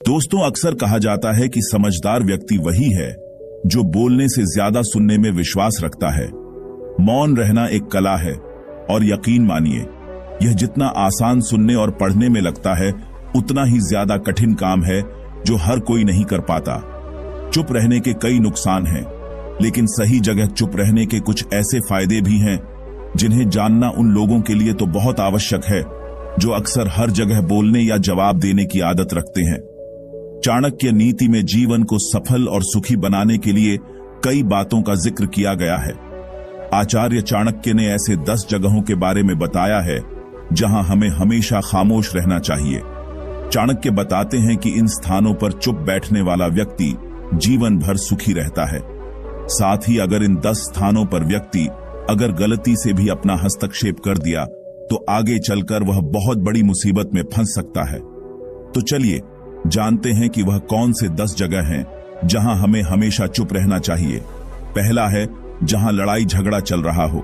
दोस्तों, अक्सर कहा जाता है कि समझदार व्यक्ति वही है जो बोलने से ज्यादा सुनने में विश्वास रखता है। मौन रहना एक कला है और यकीन मानिए, यह जितना आसान सुनने और पढ़ने में लगता है, उतना ही ज्यादा कठिन काम है जो हर कोई नहीं कर पाता। चुप रहने के कई नुकसान हैं, लेकिन सही जगह चुप रहने के कुछ ऐसे फायदे भी हैं जिन्हें जानना उन लोगों के लिए तो बहुत आवश्यक है जो अक्सर हर जगह बोलने या जवाब देने की आदत रखते हैं। चाणक्य नीति में जीवन को सफल और सुखी बनाने के लिए कई बातों का जिक्र किया गया है। आचार्य चाणक्य ने ऐसे 10 जगहों के बारे में बताया है जहां हमें हमेशा खामोश रहना चाहिए। चाणक्य बताते हैं कि इन स्थानों पर चुप बैठने वाला व्यक्ति जीवन भर सुखी रहता है। साथ ही अगर इन 10 स्थानों पर व्यक्ति अगर गलती से भी अपना हस्तक्षेप कर दिया तो आगे चलकर वह बहुत बड़ी मुसीबत में फंस सकता है। तो चलिए जानते हैं कि वह कौन से 10 जगह हैं जहां हमें हमेशा चुप रहना चाहिए। पहला है जहां लड़ाई झगड़ा चल रहा हो।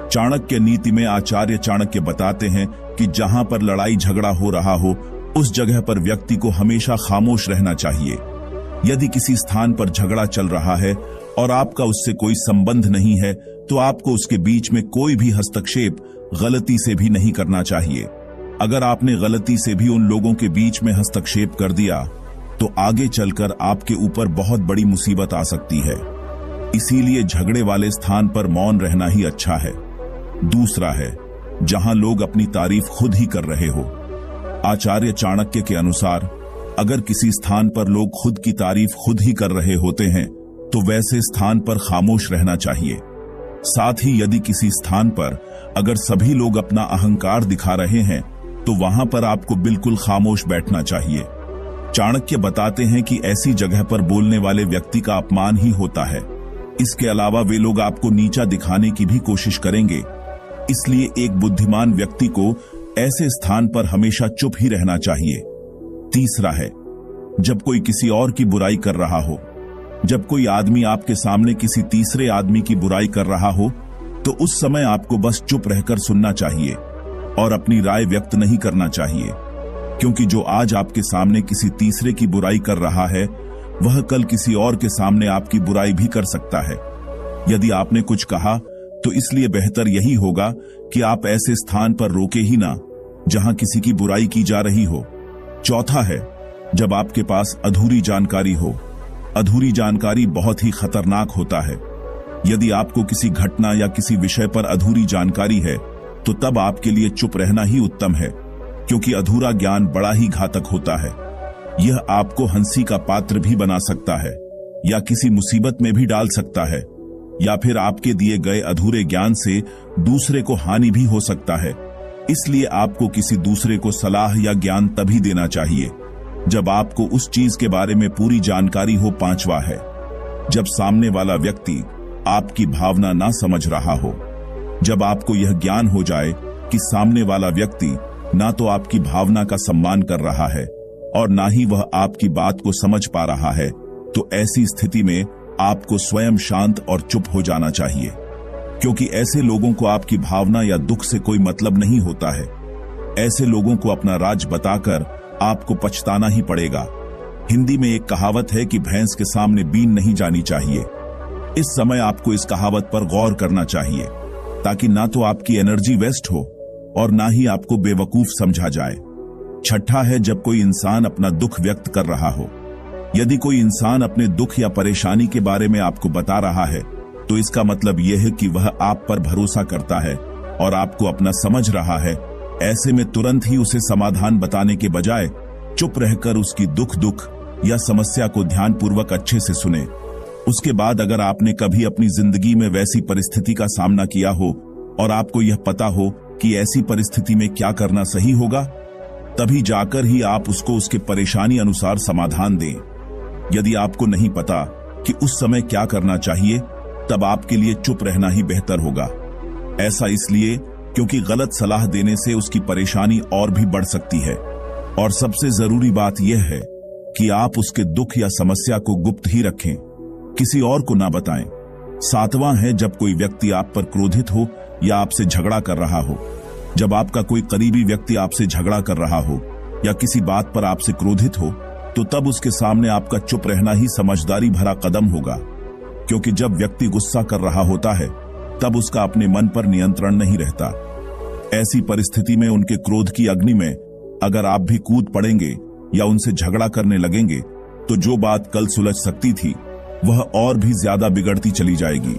चाणक्य नीति में आचार्य चाणक्य बताते हैं कि जहां पर लड़ाई झगड़ा हो रहा हो, उस जगह पर व्यक्ति को हमेशा खामोश रहना चाहिए। यदि किसी स्थान पर झगड़ा चल रहा है और आपका उससे कोई संबंध नहीं है, तो आपको उसके बीच में कोई भी हस्तक्षेप गलती से भी नहीं करना चाहिए। अगर आपने गलती से भी उन लोगों के बीच में हस्तक्षेप कर दिया तो आगे चलकर आपके ऊपर बहुत बड़ी मुसीबत आ सकती है। इसीलिए झगड़े वाले स्थान पर मौन रहना ही अच्छा है। दूसरा है जहां लोग अपनी तारीफ खुद ही कर रहे हो। आचार्य चाणक्य के अनुसार अगर किसी स्थान पर लोग खुद की तारीफ खुद ही कर रहे होते हैं तो वैसे स्थान पर खामोश रहना चाहिए। साथ ही यदि किसी स्थान पर अगर सभी लोग अपना अहंकार दिखा रहे हैं तो वहां पर आपको बिल्कुल खामोश बैठना चाहिए। चाणक्य बताते हैं कि ऐसी जगह पर बोलने वाले व्यक्ति का अपमान ही होता है। इसके अलावा वे लोग आपको नीचा दिखाने की भी कोशिश करेंगे। इसलिए एक बुद्धिमान व्यक्ति को ऐसे स्थान पर हमेशा चुप ही रहना चाहिए। तीसरा है जब कोई किसी और की बुराई कर रहा हो। जब कोई आदमी आपके सामने किसी तीसरे आदमी की बुराई कर रहा हो तो उस समय आपको बस चुप रहकर सुनना चाहिए और अपनी राय व्यक्त नहीं करना चाहिए, क्योंकि जो आज आपके सामने किसी तीसरे की बुराई कर रहा है वह कल किसी और के सामने आपकी बुराई भी कर सकता है। यदि आपने कुछ कहा तो इसलिए बेहतर यही होगा कि आप ऐसे स्थान पर रोके ही ना जहां किसी की बुराई की जा रही हो। चौथा है जब आपके पास अधूरी जानकारी हो। अधूरी जानकारी बहुत ही खतरनाक होता है। यदि आपको किसी घटना या किसी विषय पर अधूरी जानकारी है तो तब आपके लिए चुप रहना ही उत्तम है, क्योंकि अधूरा ज्ञान बड़ा ही घातक होता है। यह आपको हंसी का पात्र भी बना सकता है या किसी मुसीबत में भी डाल सकता है, या फिर आपके दिए गए अधूरे ज्ञान से दूसरे को हानि भी हो सकता है। इसलिए आपको किसी दूसरे को सलाह या ज्ञान तभी देना चाहिए जब आपको उस चीज के बारे में पूरी जानकारी हो। पांचवा है जब सामने वाला व्यक्ति आपकी भावना ना समझ रहा हो। जब आपको यह ज्ञान हो जाए कि सामने वाला व्यक्ति ना तो आपकी भावना का सम्मान कर रहा है और ना ही वह आपकी बात को समझ पा रहा है, तो ऐसी स्थिति में आपको स्वयं शांत और चुप हो जाना चाहिए, क्योंकि ऐसे लोगों को आपकी भावना या दुख से कोई मतलब नहीं होता है। ऐसे लोगों को अपना राज बताकर आपको पछताना ही पड़ेगा। हिंदी में एक कहावत है कि भैंस के सामने बीन नहीं जानी चाहिए। इस समय आपको इस कहावत पर गौर करना चाहिए, ताकि ना तो आपकी एनर्जी वेस्ट हो और ना ही आपको बेवकूफ समझा जाए। छठा है जब कोई इंसान अपना दुख व्यक्त कर रहा हो। यदि कोई इंसान अपने दुख या परेशानी के बारे में आपको बता रहा है तो इसका मतलब यह है कि वह आप पर भरोसा करता है और आपको अपना समझ रहा है। ऐसे में तुरंत ही उसे समाधान बताने के बजाय चुप रहकर उसकी दुख या समस्या को ध्यानपूर्वक अच्छे से सुने। उसके बाद अगर आपने कभी अपनी जिंदगी में वैसी परिस्थिति का सामना किया हो और आपको यह पता हो कि ऐसी परिस्थिति में क्या करना सही होगा, तभी जाकर ही आप उसको उसके परेशानी अनुसार समाधान दें। यदि आपको नहीं पता कि उस समय क्या करना चाहिए, तब आपके लिए चुप रहना ही बेहतर होगा। ऐसा इसलिए क्योंकि गलत सलाह देने से उसकी परेशानी और भी बढ़ सकती है। और सबसे जरूरी बात यह है कि आप उसके दुख या समस्या को गुप्त ही रखें, किसी और को ना बताएं। सातवां है जब कोई व्यक्ति आप पर क्रोधित हो या आपसे झगड़ा कर रहा हो। जब आपका कोई करीबी व्यक्ति आपसे झगड़ा कर रहा हो या किसी बात पर आपसे क्रोधित हो तो तब उसके सामने आपका चुप रहना ही समझदारी भरा कदम होगा, क्योंकि जब व्यक्ति गुस्सा कर रहा होता है तब उसका अपने मन पर नियंत्रण नहीं रहता। ऐसी परिस्थिति में उनके क्रोध की अग्नि में अगर आप भी कूद पड़ेंगे या उनसे झगड़ा करने लगेंगे तो जो बात कल सुलझ सकती थी वह और भी ज्यादा बिगड़ती चली जाएगी।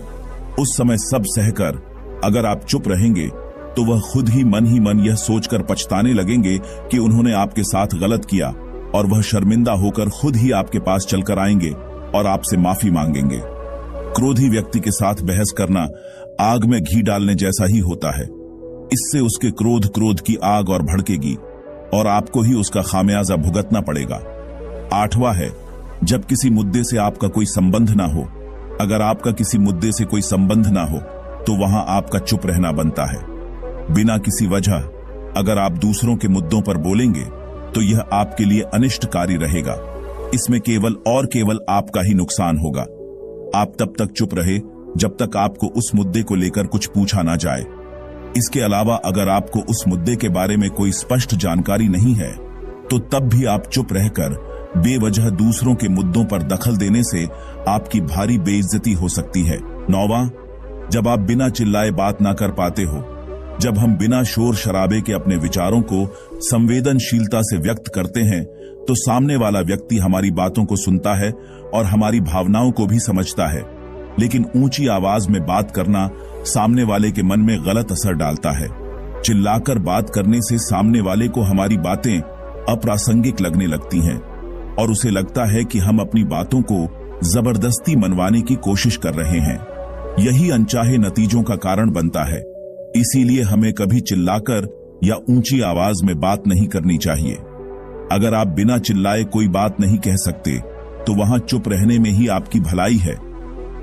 उस समय सब सहकर अगर आप चुप रहेंगे तो वह खुद ही मन यह सोचकर पछताने लगेंगे कि उन्होंने आपके साथ गलत किया, और वह शर्मिंदा होकर खुद ही आपके पास चलकर आएंगे और आपसे माफी मांगेंगे। क्रोधी व्यक्ति के साथ बहस करना आग में घी डालने जैसा ही होता है। इससे उसके क्रोध की आग और भड़केगी और आपको ही उसका खामियाजा भुगतना पड़ेगा। 8वां है, जब किसी मुद्दे से आपका कोई संबंध ना हो। अगर आपका किसी मुद्दे से कोई संबंध ना हो तो वहां आपका चुप रहना बनता है। बिना किसी वजह अगर आप दूसरों के मुद्दों पर बोलेंगे तो यह आपके लिए अनिष्टकारी रहेगा। इसमें केवल आपका ही नुकसान होगा। आप तब तक चुप रहे जब तक आपको उस मुद्दे को लेकर कुछ पूछा ना जाए। इसके अलावा अगर आपको उस मुद्दे के बारे में कोई स्पष्ट जानकारी नहीं है तो तब भी आप चुप रहकर बेवजह दूसरों के मुद्दों पर दखल देने से आपकी भारी बेइज्जती हो सकती है। 9वां, जब आप बिना चिल्लाए बात ना कर पाते हो। जब हम बिना शोर शराबे के अपने विचारों को संवेदनशीलता से व्यक्त करते हैं तो सामने वाला व्यक्ति हमारी बातों को सुनता है और हमारी भावनाओं को भी समझता है। लेकिन ऊंची आवाज में बात करना सामने वाले के मन में गलत असर डालता है। चिल्लाकर बात करने से सामने वाले को हमारी बातें अप्रासंगिक लगने लगती हैं और उसे लगता है कि हम अपनी बातों को जबरदस्ती मनवाने की कोशिश कर रहे हैं। यही अनचाहे नतीजों का कारण बनता है। इसीलिए हमें कभी चिल्लाकर या ऊंची आवाज में बात नहीं करनी चाहिए। अगर आप बिना चिल्लाए कोई बात नहीं कह सकते तो वहां चुप रहने में ही आपकी भलाई है।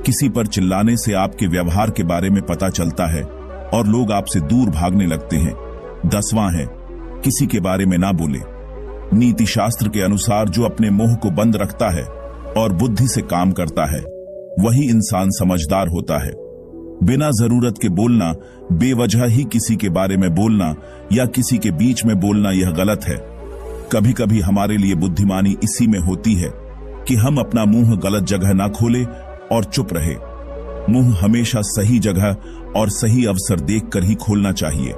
किसी पर चिल्लाने से आपके व्यवहार के बारे में पता चलता है और लोग आपसे दूर भागने लगते हैं। 10वां है, किसी के बारे में ना बोले। नीति शास्त्र के अनुसार जो अपने मुंह को बंद रखता है और बुद्धि से काम करता है वही इंसान समझदार होता है। बिना जरूरत के बोलना, बेवजह ही किसी के बारे में बोलना या किसी के बीच में बोलना यह गलत है। कभी कभी हमारे लिए बुद्धिमानी इसी में होती है कि हम अपना मुंह गलत जगह ना खोले और चुप रहे। मुंह हमेशा सही जगह और सही अवसर देखकर ही खोलना चाहिए।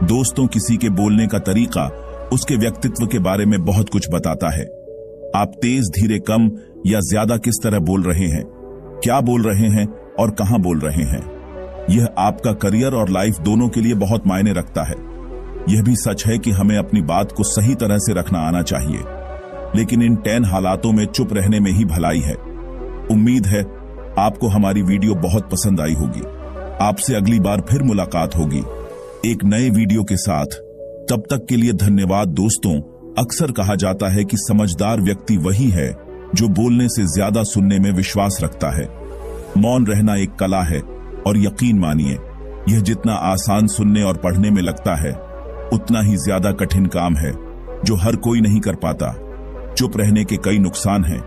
दोस्तों, किसी के बोलने का तरीका उसके व्यक्तित्व के बारे में बहुत कुछ बताता है। आप तेज, धीरे, कम या ज्यादा किस तरह बोल रहे हैं, क्या बोल रहे हैं और कहां बोल रहे हैं, यह आपका करियर और लाइफ दोनों के लिए बहुत मायने रखता है। यह भी सच है कि हमें अपनी बात को सही तरह से रखना आना चाहिए, लेकिन इन 10 हालातों में चुप रहने में ही भलाई है। उम्मीद है आपको हमारी वीडियो बहुत पसंद आई होगी। आपसे अगली बार फिर मुलाकात होगी एक नए वीडियो के साथ। तब तक के लिए धन्यवाद दोस्तों। अक्सर कहा जाता है कि समझदार व्यक्ति वही है जो बोलने से ज्यादा सुनने में विश्वास रखता है। मौन रहना एक कला है और यकीन मानिए यह जितना आसान सुनने और पढ़ने में लगता है उतना ही ज्यादा कठिन काम है जो हर कोई नहीं कर पाता। चुप रहने के कई नुकसान हैं,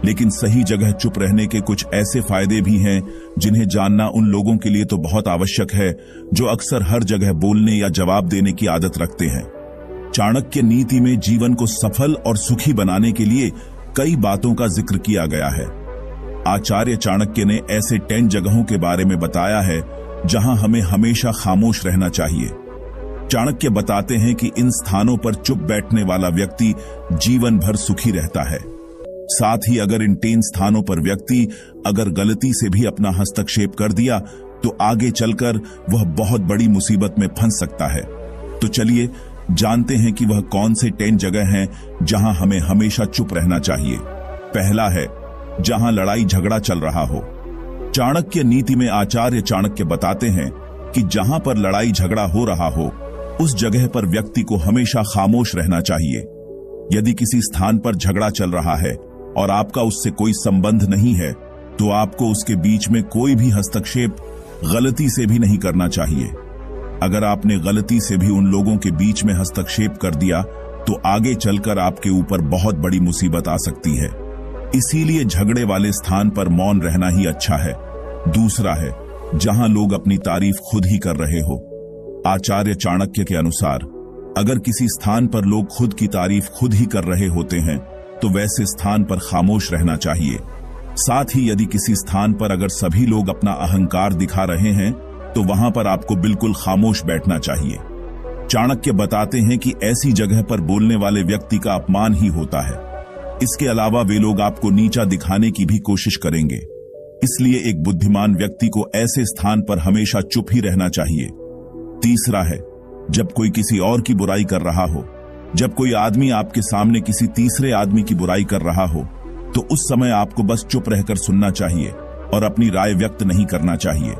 लेकिन सही जगह चुप रहने के कुछ ऐसे फायदे भी हैं जिन्हें जानना उन लोगों के लिए तो बहुत आवश्यक है जो अक्सर हर जगह बोलने या जवाब देने की आदत रखते हैं। चाणक्य नीति में जीवन को सफल और सुखी बनाने के लिए कई बातों का जिक्र किया गया है। आचार्य चाणक्य ने ऐसे 10 जगहों के बारे में बताया है जहां हमें हमेशा खामोश रहना चाहिए। चाणक्य बताते हैं कि इन स्थानों पर चुप बैठने वाला व्यक्ति जीवन भर सुखी रहता है। साथ ही अगर इन 10 स्थानों पर व्यक्ति अगर गलती से भी अपना हस्तक्षेप कर दिया तो आगे चलकर वह बहुत बड़ी मुसीबत में फंस सकता है। तो चलिए जानते हैं कि वह कौन से 10 जगह हैं जहां हमें हमेशा चुप रहना चाहिए। पहला है, जहां लड़ाई झगड़ा चल रहा हो। चाणक्य नीति में आचार्य चाणक्य बताते हैं कि जहां पर लड़ाई झगड़ा हो रहा हो उस जगह पर व्यक्ति को हमेशा खामोश रहना चाहिए। यदि किसी स्थान पर झगड़ा चल रहा है और आपका उससे कोई संबंध नहीं है तो आपको उसके बीच में कोई भी हस्तक्षेप गलती से भी नहीं करना चाहिए। अगर आपने गलती से भी उन लोगों के बीच में हस्तक्षेप कर दिया तो आगे चलकर आपके ऊपर बहुत बड़ी मुसीबत आ सकती है। इसीलिए झगड़े वाले स्थान पर मौन रहना ही अच्छा है। दूसरा है, जहां लोग अपनी तारीफ खुद ही कर रहे हो। आचार्य चाणक्य के अनुसार अगर किसी स्थान पर लोग खुद की तारीफ खुद ही कर रहे होते हैं तो वैसे स्थान पर खामोश रहना चाहिए। साथ ही यदि किसी स्थान पर अगर सभी लोग अपना अहंकार दिखा रहे हैं तो वहां पर आपको बिल्कुल खामोश बैठना चाहिए। चाणक्य बताते हैं कि ऐसी जगह पर बोलने वाले व्यक्ति का अपमान ही होता है। इसके अलावा वे लोग आपको नीचा दिखाने की भी कोशिश करेंगे। इसलिए एक बुद्धिमान व्यक्ति को ऐसे स्थान पर हमेशा चुप ही रहना चाहिए। तीसरा है, जब कोई किसी और की बुराई कर रहा हो, जब कोई आदमी आपके सामने किसी तीसरे आदमी की बुराई कर रहा हो, तो उस समय आपको बस चुप रहकर सुनना चाहिए और अपनी राय व्यक्त नहीं करना चाहिए,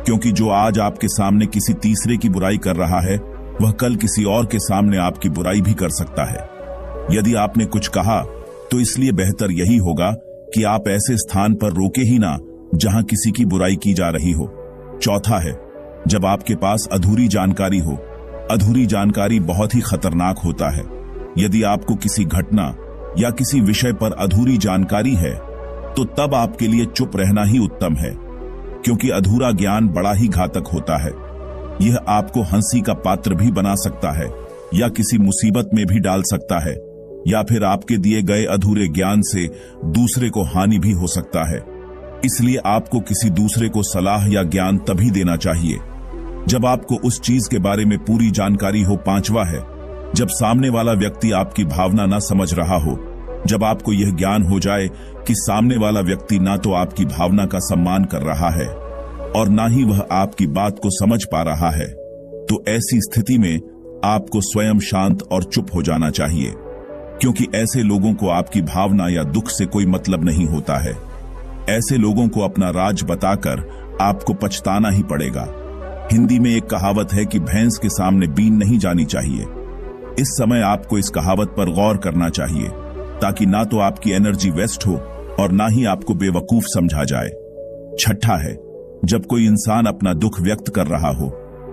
क्योंकि जो आज आपके सामने किसी तीसरे की बुराई कर रहा है वह कल किसी और के सामने आपकी बुराई भी कर सकता है। यदि आपने कुछ कहा तो इसलिए बेहतर यही होगा कि आप ऐसे स्थान पर रोके ही ना जहां किसी की बुराई की जा रही हो। चौथा है, जब आपके पास अधूरी जानकारी हो। अधूरी जानकारी बहुत ही खतरनाक होता है। यदि आपको किसी घटना या किसी विषय पर अधूरी जानकारी है तो तब आपके लिए चुप रहना ही उत्तम है, क्योंकि अधूरा ज्ञान बड़ा ही घातक होता है। यह आपको हंसी का पात्र भी बना सकता है या किसी मुसीबत में भी डाल सकता है, या फिर आपके दिए गए अधूरे ज्ञान से दूसरे को हानि भी हो सकता है। इसलिए आपको किसी दूसरे को सलाह या ज्ञान तभी देना चाहिए जब आपको उस चीज के बारे में पूरी जानकारी हो। पांचवा है, जब सामने वाला व्यक्ति आपकी भावना ना समझ रहा हो। जब आपको यह ज्ञान हो जाए कि सामने वाला व्यक्ति ना तो आपकी भावना का सम्मान कर रहा है और ना ही वह आपकी बात को समझ पा रहा है, तो ऐसी स्थिति में आपको स्वयं शांत और चुप हो जाना चाहिए, क्योंकि ऐसे लोगों को आपकी भावना या दुख से कोई मतलब नहीं होता है। ऐसे लोगों को अपना राज बताकर आपको पछताना ही पड़ेगा। हिंदी में एक कहावत है कि भैंस के सामने बीन नहीं जानी चाहिए। इस समय आपको इस कहावत पर गौर करना चाहिए, ताकि ना तो आपकी एनर्जी वेस्ट हो और ना ही आपको बेवकूफ समझा जाए। छठा है, जब कोई इंसान अपना दुख व्यक्त कर रहा हो।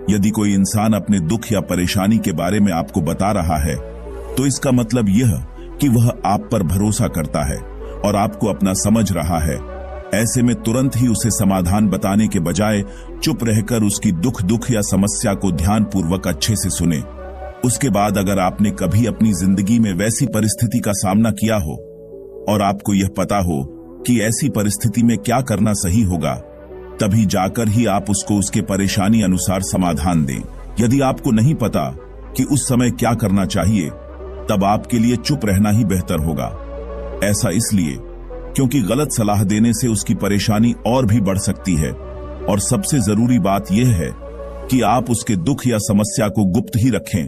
यदि कोई इंसान अपने दुख या परेशानी के बारे में आपको बता रहा है तो इसका मतलब यह कि वह आप पर भरोसा करता है और आपको अपना समझ रहा है। ऐसे में तुरंत ही उसे समाधान बताने के बजाय चुप रहकर उसकी दुख या समस्या को ध्यानपूर्वक अच्छे से सुने। उसके बाद अगर आपने कभी अपनी जिंदगी में वैसी परिस्थिति का सामना किया हो और आपको यह पता हो कि ऐसी परिस्थिति में क्या करना सही होगा, तभी जाकर ही आप उसको उसके परेशानी अनुसार समाधान दें। यदि आपको नहीं पता कि उस समय क्या करना चाहिए, तब आपके लिए चुप रहना ही बेहतर होगा। ऐसा इसलिए क्योंकि गलत सलाह देने से उसकी परेशानी और भी बढ़ सकती है, और सबसे जरूरी बात यह है कि आप उसके दुख या समस्या को गुप्त ही रखें,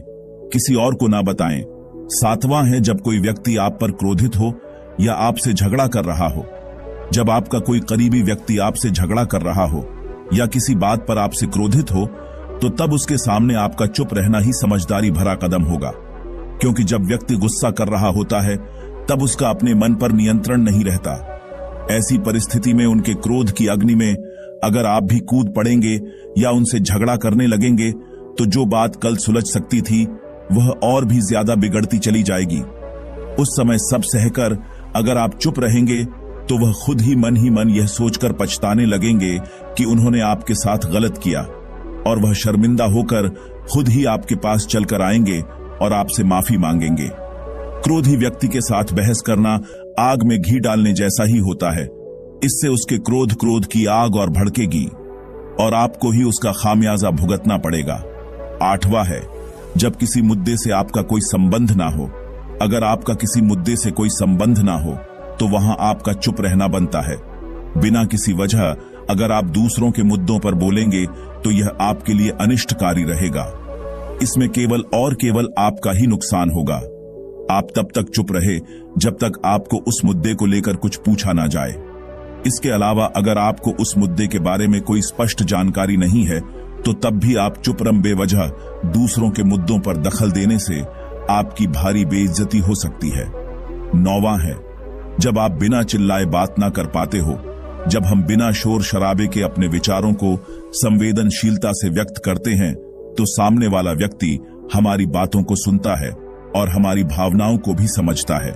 किसी और को ना बताएं। सातवां है, जब कोई व्यक्ति आप पर क्रोधित हो या आपसे झगड़ा कर रहा हो। जब आपका कोई करीबी व्यक्ति आपसे झगड़ा कर रहा हो या किसी बात पर आपसे क्रोधित हो, तो तब उसके सामने आपका चुप रहना ही समझदारी भरा कदम होगा, क्योंकि जब व्यक्ति गुस्सा कर रहा होता है तब उसका अपने मन पर नियंत्रण नहीं रहता। ऐसी परिस्थिति में उनके क्रोध की अग्नि में अगर आप भी कूद पड़ेंगे या उनसे झगड़ा करने लगेंगे, तो जो बात कल सुलझ सकती थी वह और भी ज्यादा बिगड़ती चली जाएगी। उस समय सब सहकर अगर आप चुप रहेंगे तो वह खुद ही मन यह सोचकर पछताने लगेंगे कि उन्होंने आपके साथ गलत किया, और वह शर्मिंदा होकर खुद ही आपके पास चलकर आएंगे और आपसे माफी मांगेंगे। क्रोधी व्यक्ति के साथ बहस करना आग में घी डालने जैसा ही होता है। इससे उसके क्रोध की आग और भड़केगी और आपको ही उसका खामियाजा भुगतना पड़ेगा। आठवां है, जब किसी मुद्दे से आपका कोई संबंध ना हो। अगर आपका किसी मुद्दे से कोई संबंध ना हो तो वहां आपका चुप रहना बनता है। बिना किसी वजह अगर आप दूसरों के मुद्दों पर बोलेंगे तो यह आपके लिए अनिष्टकारी रहेगा। इसमें केवल आपका ही नुकसान होगा। आप तब तक चुप रहे जब तक आपको उस मुद्दे को लेकर कुछ पूछा ना जाए। इसके अलावा अगर आपको उस मुद्दे के बारे में कोई स्पष्ट जानकारी नहीं है तो तब भी आप चुपरम बेवजह दूसरों के मुद्दों पर दखल देने से आपकी भारी बेइज्जती हो सकती है। नौवां है, जब आप बिना चिल्लाए बात ना कर पाते हो। जब हम बिना शोर शराबे के अपने विचारों को संवेदनशीलता से व्यक्त करते हैं तो सामने वाला व्यक्ति हमारी बातों को सुनता है और हमारी भावनाओं को भी समझता है।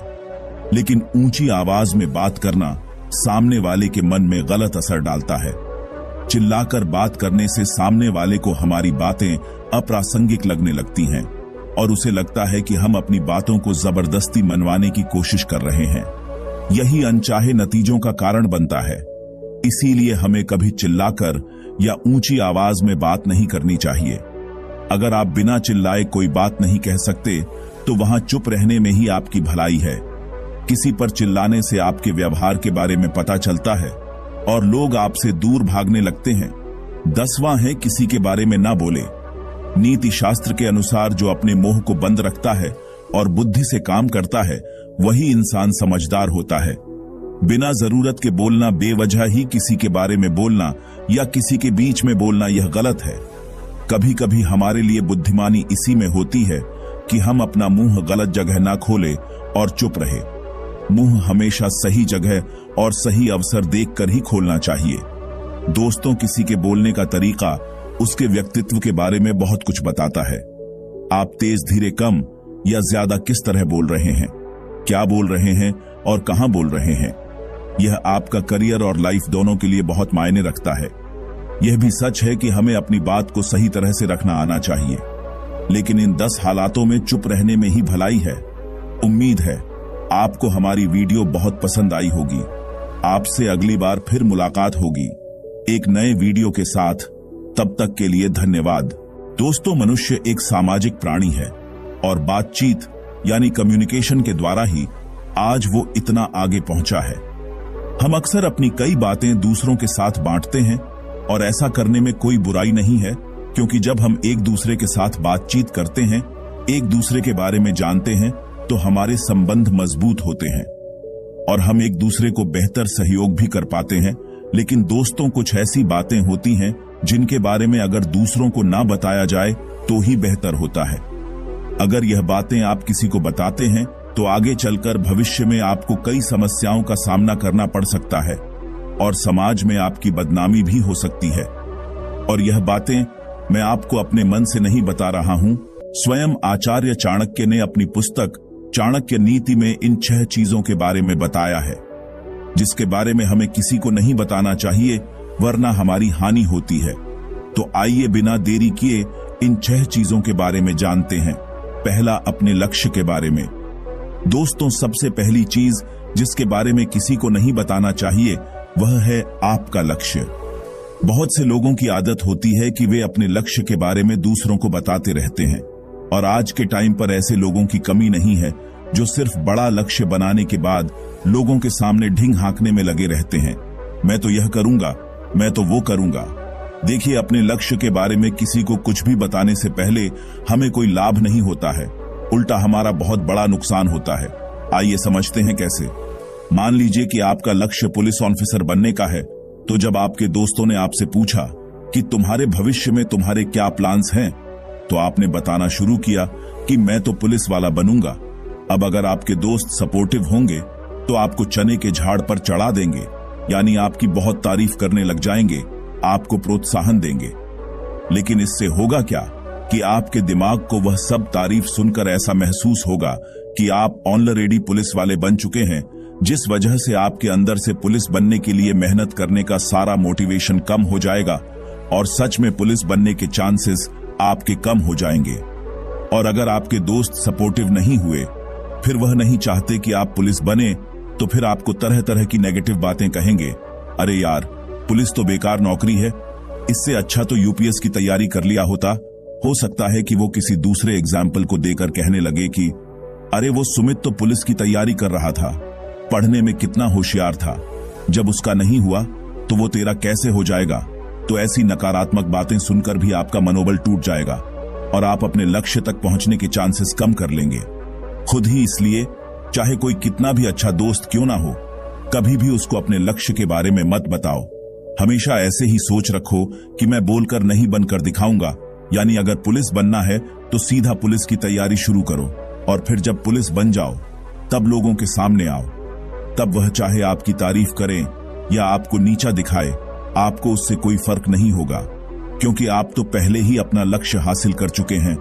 लेकिन ऊंची आवाज में बात करना सामने वाले के मन में गलत असर डालता है। चिल्लाकर बात करने से सामने वाले को हमारी बातें अप्रासंगिक लगने लगती हैं। और उसे लगता है कि हम अपनी बातों को जबरदस्ती मनवाने की कोशिश कर रहे हैं। यही अनचाहे नतीजों का कारण बनता है। इसीलिए हमें कभी चिल्लाकर या ऊंची आवाज में बात नहीं करनी चाहिए। अगर आप बिना चिल्लाए कोई बात नहीं कह सकते तो वहां चुप रहने में ही आपकी भलाई है। किसी पर चिल्लाने से आपके व्यवहार के बारे में पता चलता है और लोग आपसे दूर भागने लगते हैं। 10वां है, किसी के बारे में ना बोले। नीति शास्त्र के अनुसार जो अपने मोह को बंद रखता है और बुद्धि से काम करता है वही इंसान समझदार होता है। बिना जरूरत के बोलना, बेवजह ही किसी के बारे में बोलना या किसी के बीच में बोलना, यह गलत है। कभी कभी हमारे लिए बुद्धिमानी इसी में होती है कि हम अपना मुंह गलत जगह ना खोले और चुप रहे। मुंह हमेशा सही जगह और सही अवसर देखकर ही खोलना चाहिए। दोस्तों, किसी के बोलने का तरीका उसके व्यक्तित्व के बारे में बहुत कुछ बताता है। आप तेज धीरे कम या ज्यादा किस तरह बोल रहे हैं, क्या बोल रहे हैं और कहां बोल रहे हैं, यह आपका करियर और लाइफ दोनों के लिए बहुत मायने रखता है। यह भी सच है कि हमें अपनी बात को सही तरह से रखना आना चाहिए, लेकिन इन 10 हालातों में चुप रहने में ही भलाई है। उम्मीद है आपको हमारी वीडियो बहुत पसंद आई होगी। आपसे अगली बार फिर मुलाकात होगी एक नए वीडियो के साथ। तब तक के लिए धन्यवाद। दोस्तों, मनुष्य एक सामाजिक प्राणी है और बातचीत यानी कम्युनिकेशन के द्वारा ही आज वो इतना आगे पहुंचा है। हम अक्सर अपनी कई बातें दूसरों के साथ बांटते हैं और ऐसा करने में कोई बुराई नहीं है, क्योंकि जब हम एक दूसरे के साथ बातचीत करते हैं, एक दूसरे के बारे में जानते हैं, तो हमारे संबंध मजबूत होते हैं और हम एक दूसरे को बेहतर सहयोग भी कर पाते हैं। लेकिन दोस्तों, कुछ ऐसी बातें होती हैं जिनके बारे में अगर दूसरों को ना बताया जाए तो ही बेहतर होता है। अगर यह बातें आप किसी को बताते हैं तो आगे चलकर भविष्य में आपको कई समस्याओं का सामना करना पड़ सकता है और समाज में आपकी बदनामी भी हो सकती है। और यह बातें मैं आपको अपने मन से नहीं बता रहा हूं। स्वयं आचार्य चाणक्य ने अपनी पुस्तक चाणक्य नीति में इन 6 चीजों के बारे में बताया है, जिसके बारे में हमें किसी को नहीं बताना चाहिए, वरना हमारी हानि होती है। तो आइए बिना देरी किए इन 6 चीजों के बारे में जानते हैं। पहला, अपने लक्ष्य के बारे में। दोस्तों, सबसे पहली चीज जिसके बारे में किसी को नहीं बताना चाहिए वह है आपका लक्ष्य। बहुत से लोगों की आदत होती है कि वे अपने लक्ष्य के बारे में दूसरों को बताते रहते हैं, और आज के टाइम पर ऐसे लोगों की कमी नहीं है जो सिर्फ बड़ा लक्ष्य बनाने के बाद लोगों के सामने ढिंग हाँकने में लगे रहते हैं। मैं तो यह करूंगा, मैं तो वो करूंगा। देखिए, अपने लक्ष्य के बारे में किसी को कुछ भी बताने से पहले हमें कोई लाभ नहीं होता है, उल्टा हमारा बहुत बड़ा नुकसान होता है। आइए समझते हैं कैसे। मान लीजिए कि आपका लक्ष्य पुलिस ऑफिसर बनने का है, तो जब आपके दोस्तों ने आपसे पूछा कि तुम्हारे भविष्य में तुम्हारे क्या प्लान्स हैं, तो आपने बताना शुरू किया कि मैं तो पुलिस वाला बनूंगा। अब अगर आपके दोस्त सपोर्टिव होंगे तो आपको चने के झाड़ पर चढ़ा देंगे, यानी आपकी बहुत तारीफ करने लग जाएंगे, आपको प्रोत्साहन देंगे। लेकिन इससे होगा क्या कि आपके दिमाग को वह सब तारीफ सुनकर ऐसा महसूस होगा कि आप ऑलरेडी पुलिस वाले बन चुके हैं, जिस वजह से आपके अंदर से पुलिस बनने के लिए मेहनत करने का सारा मोटिवेशन कम हो जाएगा और सच में पुलिस बनने के चांसेस आपके कम हो जाएंगे। और अगर आपके दोस्त सपोर्टिव नहीं हुए, फिर वह नहीं चाहते कि आप पुलिस बने, तो फिर आपको तरह तरह की नेगेटिव बातें कहेंगे। अरे यार, पुलिस तो बेकार नौकरी है, इससे अच्छा तो यूपीएस की तैयारी कर लिया होता। हो सकता है कि वो किसी दूसरे एग्जाम्पल को देकर कहने लगे कि अरे वो सुमित तो पुलिस की तैयारी कर रहा था, पढ़ने में कितना होशियार था, जब उसका नहीं हुआ तो वो तेरा कैसे हो जाएगा। तो ऐसी नकारात्मक बातें सुनकर भी आपका मनोबल टूट जाएगा और आप अपने लक्ष्य तक पहुंचने के चांसेस कम कर लेंगे। खुद ही इसलिए चाहे कोई कितना भी अच्छा दोस्त क्यों ना हो, कभी भी उसको अपने लक्ष्य के बारे में मत बताओ। हमेशा ऐसे ही सोच रखो कि मैं बोलकर नहीं बनकर दिखाऊंगा, यानी अगर पुलिस बनना है तो सीधा पुलिस की तैयारी शुरू करो और फिर जब पुलिस बन जाओ तब लोगों के सामने आओ। तब वह चाहे आपकी तारीफ करें या आपको नीचा दिखाए, आपको उससे कोई फर्क नहीं होगा, क्योंकि आप तो पहले ही अपना लक्ष्य हासिल कर चुके हैं।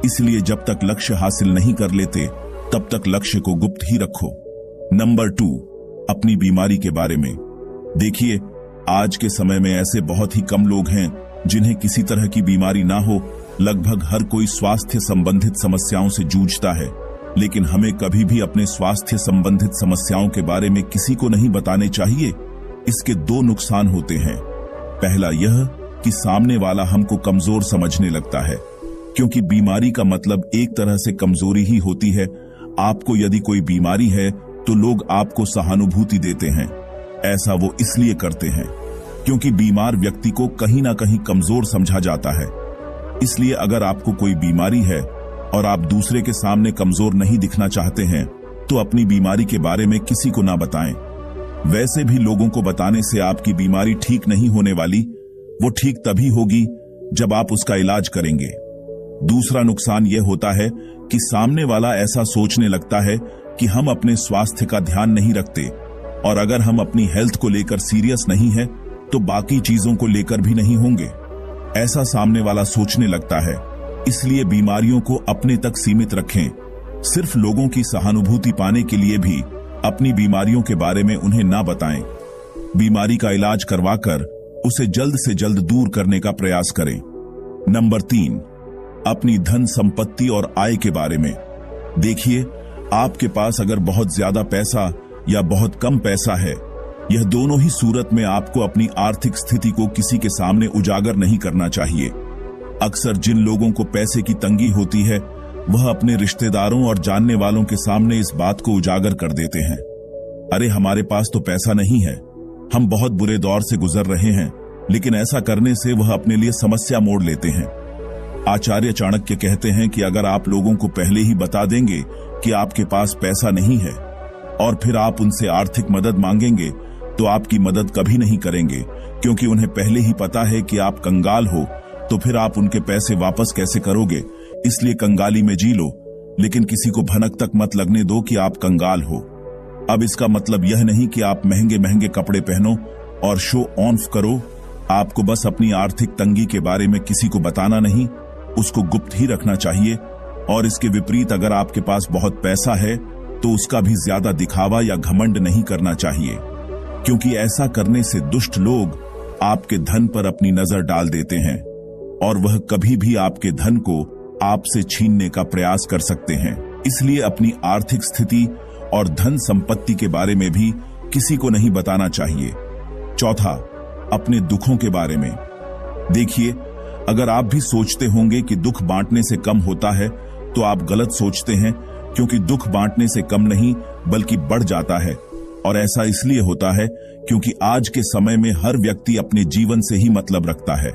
इसलिए जब तक लक्ष्य हासिल नहीं कर लेते तब तक लक्ष्य को गुप्त ही रखो। नंबर 2, अपनी बीमारी के बारे में। देखिए, आज के समय में ऐसे बहुत ही कम लोग हैं जिन्हें किसी तरह की बीमारी ना हो लगभग हर कोई स्वास्थ्य संबंधित समस्याओं से जूझता है, लेकिन हमें कभी भी अपने स्वास्थ्य संबंधित समस्याओं के बारे में किसी को नहीं बताने चाहिए। इसके दो नुकसान होते हैं। पहला यह कि सामने वाला हमको कमजोर समझने लगता है, क्योंकि बीमारी का मतलब एक तरह से कमजोरी ही होती है। आपको यदि कोई बीमारी है तो लोग आपको सहानुभूति देते हैं। ऐसा वो इसलिए करते हैं क्योंकि बीमार व्यक्ति को कहीं ना कहीं कमजोर समझा जाता है। इसलिए अगर आपको कोई बीमारी है और आप दूसरे के सामने कमजोर नहीं दिखना चाहते हैं तो अपनी बीमारी के बारे में किसी को ना बताएं। वैसे भी लोगों को बताने से आपकी बीमारी ठीक नहीं होने वाली, वो ठीक तभी होगी जब आप उसका इलाज करेंगे। दूसरा नुकसान यह होता है कि सामने वाला ऐसा सोचने लगता है कि हम अपने स्वास्थ्य का ध्यान नहीं रखते, और अगर हम अपनी हेल्थ को लेकर सीरियस नहीं है तो बाकी चीजों को लेकर भी नहीं होंगे, ऐसा सामने वाला सोचने लगता है। इसलिए बीमारियों को अपने तक सीमित रखें। सिर्फ लोगों की सहानुभूति पाने के लिए भी अपनी बीमारियों के बारे में उन्हें ना बताएं। बीमारी का इलाज करवाकर उसे जल्द से जल्द दूर करने का प्रयास करें। नंबर 3, अपनी धन संपत्ति और आय के बारे में। देखिए, आपके पास अगर बहुत ज्यादा पैसा या बहुत कम पैसा है, यह दोनों ही सूरत में आपको अपनी आर्थिक स्थिति को किसी के सामने उजागर नहीं करना चाहिए। अक्सर जिन लोगों को पैसे की तंगी होती है, वह अपने रिश्तेदारों और जानने वालों के सामने इस बात को उजागर कर देते हैं। अरे हमारे पास तो पैसा नहीं है, हम बहुत बुरे दौर से गुजर रहे हैं, लेकिन ऐसा करने से वह अपने लिए समस्या मोड़ लेते हैं। आचार्य चाणक्य कहते हैं कि अगर आप लोगों को पहले ही बता देंगे कि आपके पास पैसा नहीं है और फिर आप उनसे आर्थिक मदद मांगेंगे तो आपकी मदद कभी नहीं करेंगे, क्योंकि उन्हें पहले ही पता है कि आप कंगाल हो, तो फिर आप उनके पैसे वापस कैसे करोगे। इसलिए कंगाली में जी लो, लेकिन किसी को भनक तक मत लगने दो कि आप कंगाल हो। अब इसका मतलब यह नहीं कि आप महंगे महंगे कपड़े पहनो और शो ऑफ करो। आपको बस अपनी आर्थिक तंगी के बारे में किसी को बताना नहीं, उसको गुप्त ही रखना चाहिए। और इसके विपरीत अगर आपके पास बहुत पैसा है तो उसका भी ज्यादा दिखावा या घमंड नहीं करना चाहिए, क्योंकि ऐसा करने से दुष्ट लोग आपके धन पर अपनी नजर डाल देते हैं और वह कभी भी आपके धन को आपसे छीनने का प्रयास कर सकते हैं। इसलिए अपनी आर्थिक स्थिति और धन संपत्ति के बारे में भी किसी को नहीं बताना चाहिए। चौथा, अपने दुखों के बारे में। देखिए, अगर आप भी सोचते होंगे कि दुख बांटने से कम होता है तो आप गलत सोचते हैं, क्योंकि दुख बांटने से कम नहीं बल्कि बढ़ जाता है। और ऐसा इसलिए होता है क्योंकि आज के समय में हर व्यक्ति अपने जीवन से ही मतलब रखता है।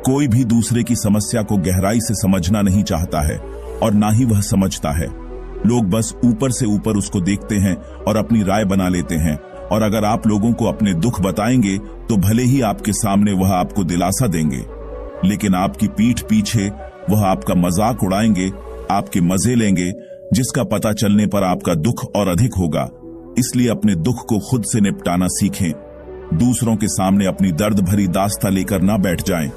कोई भी दूसरे की समस्या को गहराई से समझना नहीं चाहता है और ना ही वह समझता है। लोग बस ऊपर से ऊपर उसको देखते हैं और अपनी राय बना लेते हैं। और अगर आप लोगों को अपने दुख बताएंगे तो भले ही आपके सामने वह आपको दिलासा देंगे, लेकिन आपकी पीठ पीछे वह आपका मजाक उड़ाएंगे, आपके मजे लेंगे, जिसका पता चलने पर आपका दुख और अधिक होगा। इसलिए अपने दुख को खुद से निपटाना सीखें। दूसरों के सामने अपनी दर्द भरी दास्तां लेकर ना बैठ जाएं।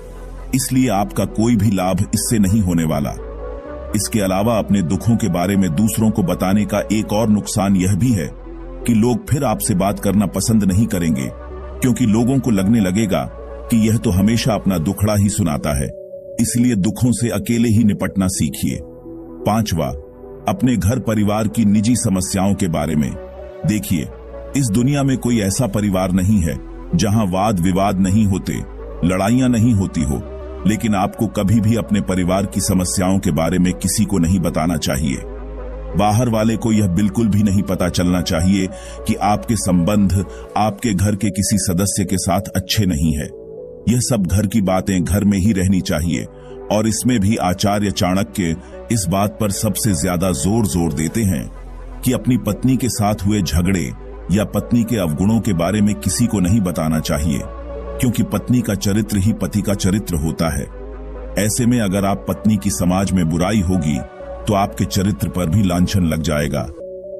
इसलिए आपका कोई भी लाभ इससे नहीं होने वाला। इसके अलावा अपने दुखों के बारे में दूसरों को बताने का एक और नुकसान यह भी है कि लोग फिर आपसे बात करना पसंद नहीं करेंगे, क्योंकि लोगों को लगने लगेगा कि यह तो हमेशा अपना दुखड़ा ही सुनाता है। इसलिए दुखों से अकेले ही निपटना सीखिए। 5वां, अपने घर परिवार की निजी समस्याओं के बारे में। देखिए, इस दुनिया में कोई ऐसा परिवार नहीं है जहां वाद विवाद नहीं होते, लड़ाइयां नहीं होती हो, लेकिन आपको कभी भी अपने परिवार की समस्याओं के बारे में किसी को नहीं बताना चाहिए। बाहर वाले को यह बिल्कुल भी नहीं पता चलना चाहिए कि आपके संबंध आपके घर के किसी सदस्य के साथ अच्छे नहीं है। यह सब घर की बातें घर में ही रहनी चाहिए। और इसमें भी आचार्य चाणक्य इस बात पर सबसे ज्यादा जोर देते हैं कि अपनी पत्नी के साथ हुए झगड़े या पत्नी के अवगुणों के बारे में किसी को नहीं बताना चाहिए, क्योंकि पत्नी का चरित्र ही पति का चरित्र होता है। ऐसे में अगर आप पत्नी की समाज में बुराई होगी तो आपके चरित्र पर भी लांछन लग जाएगा।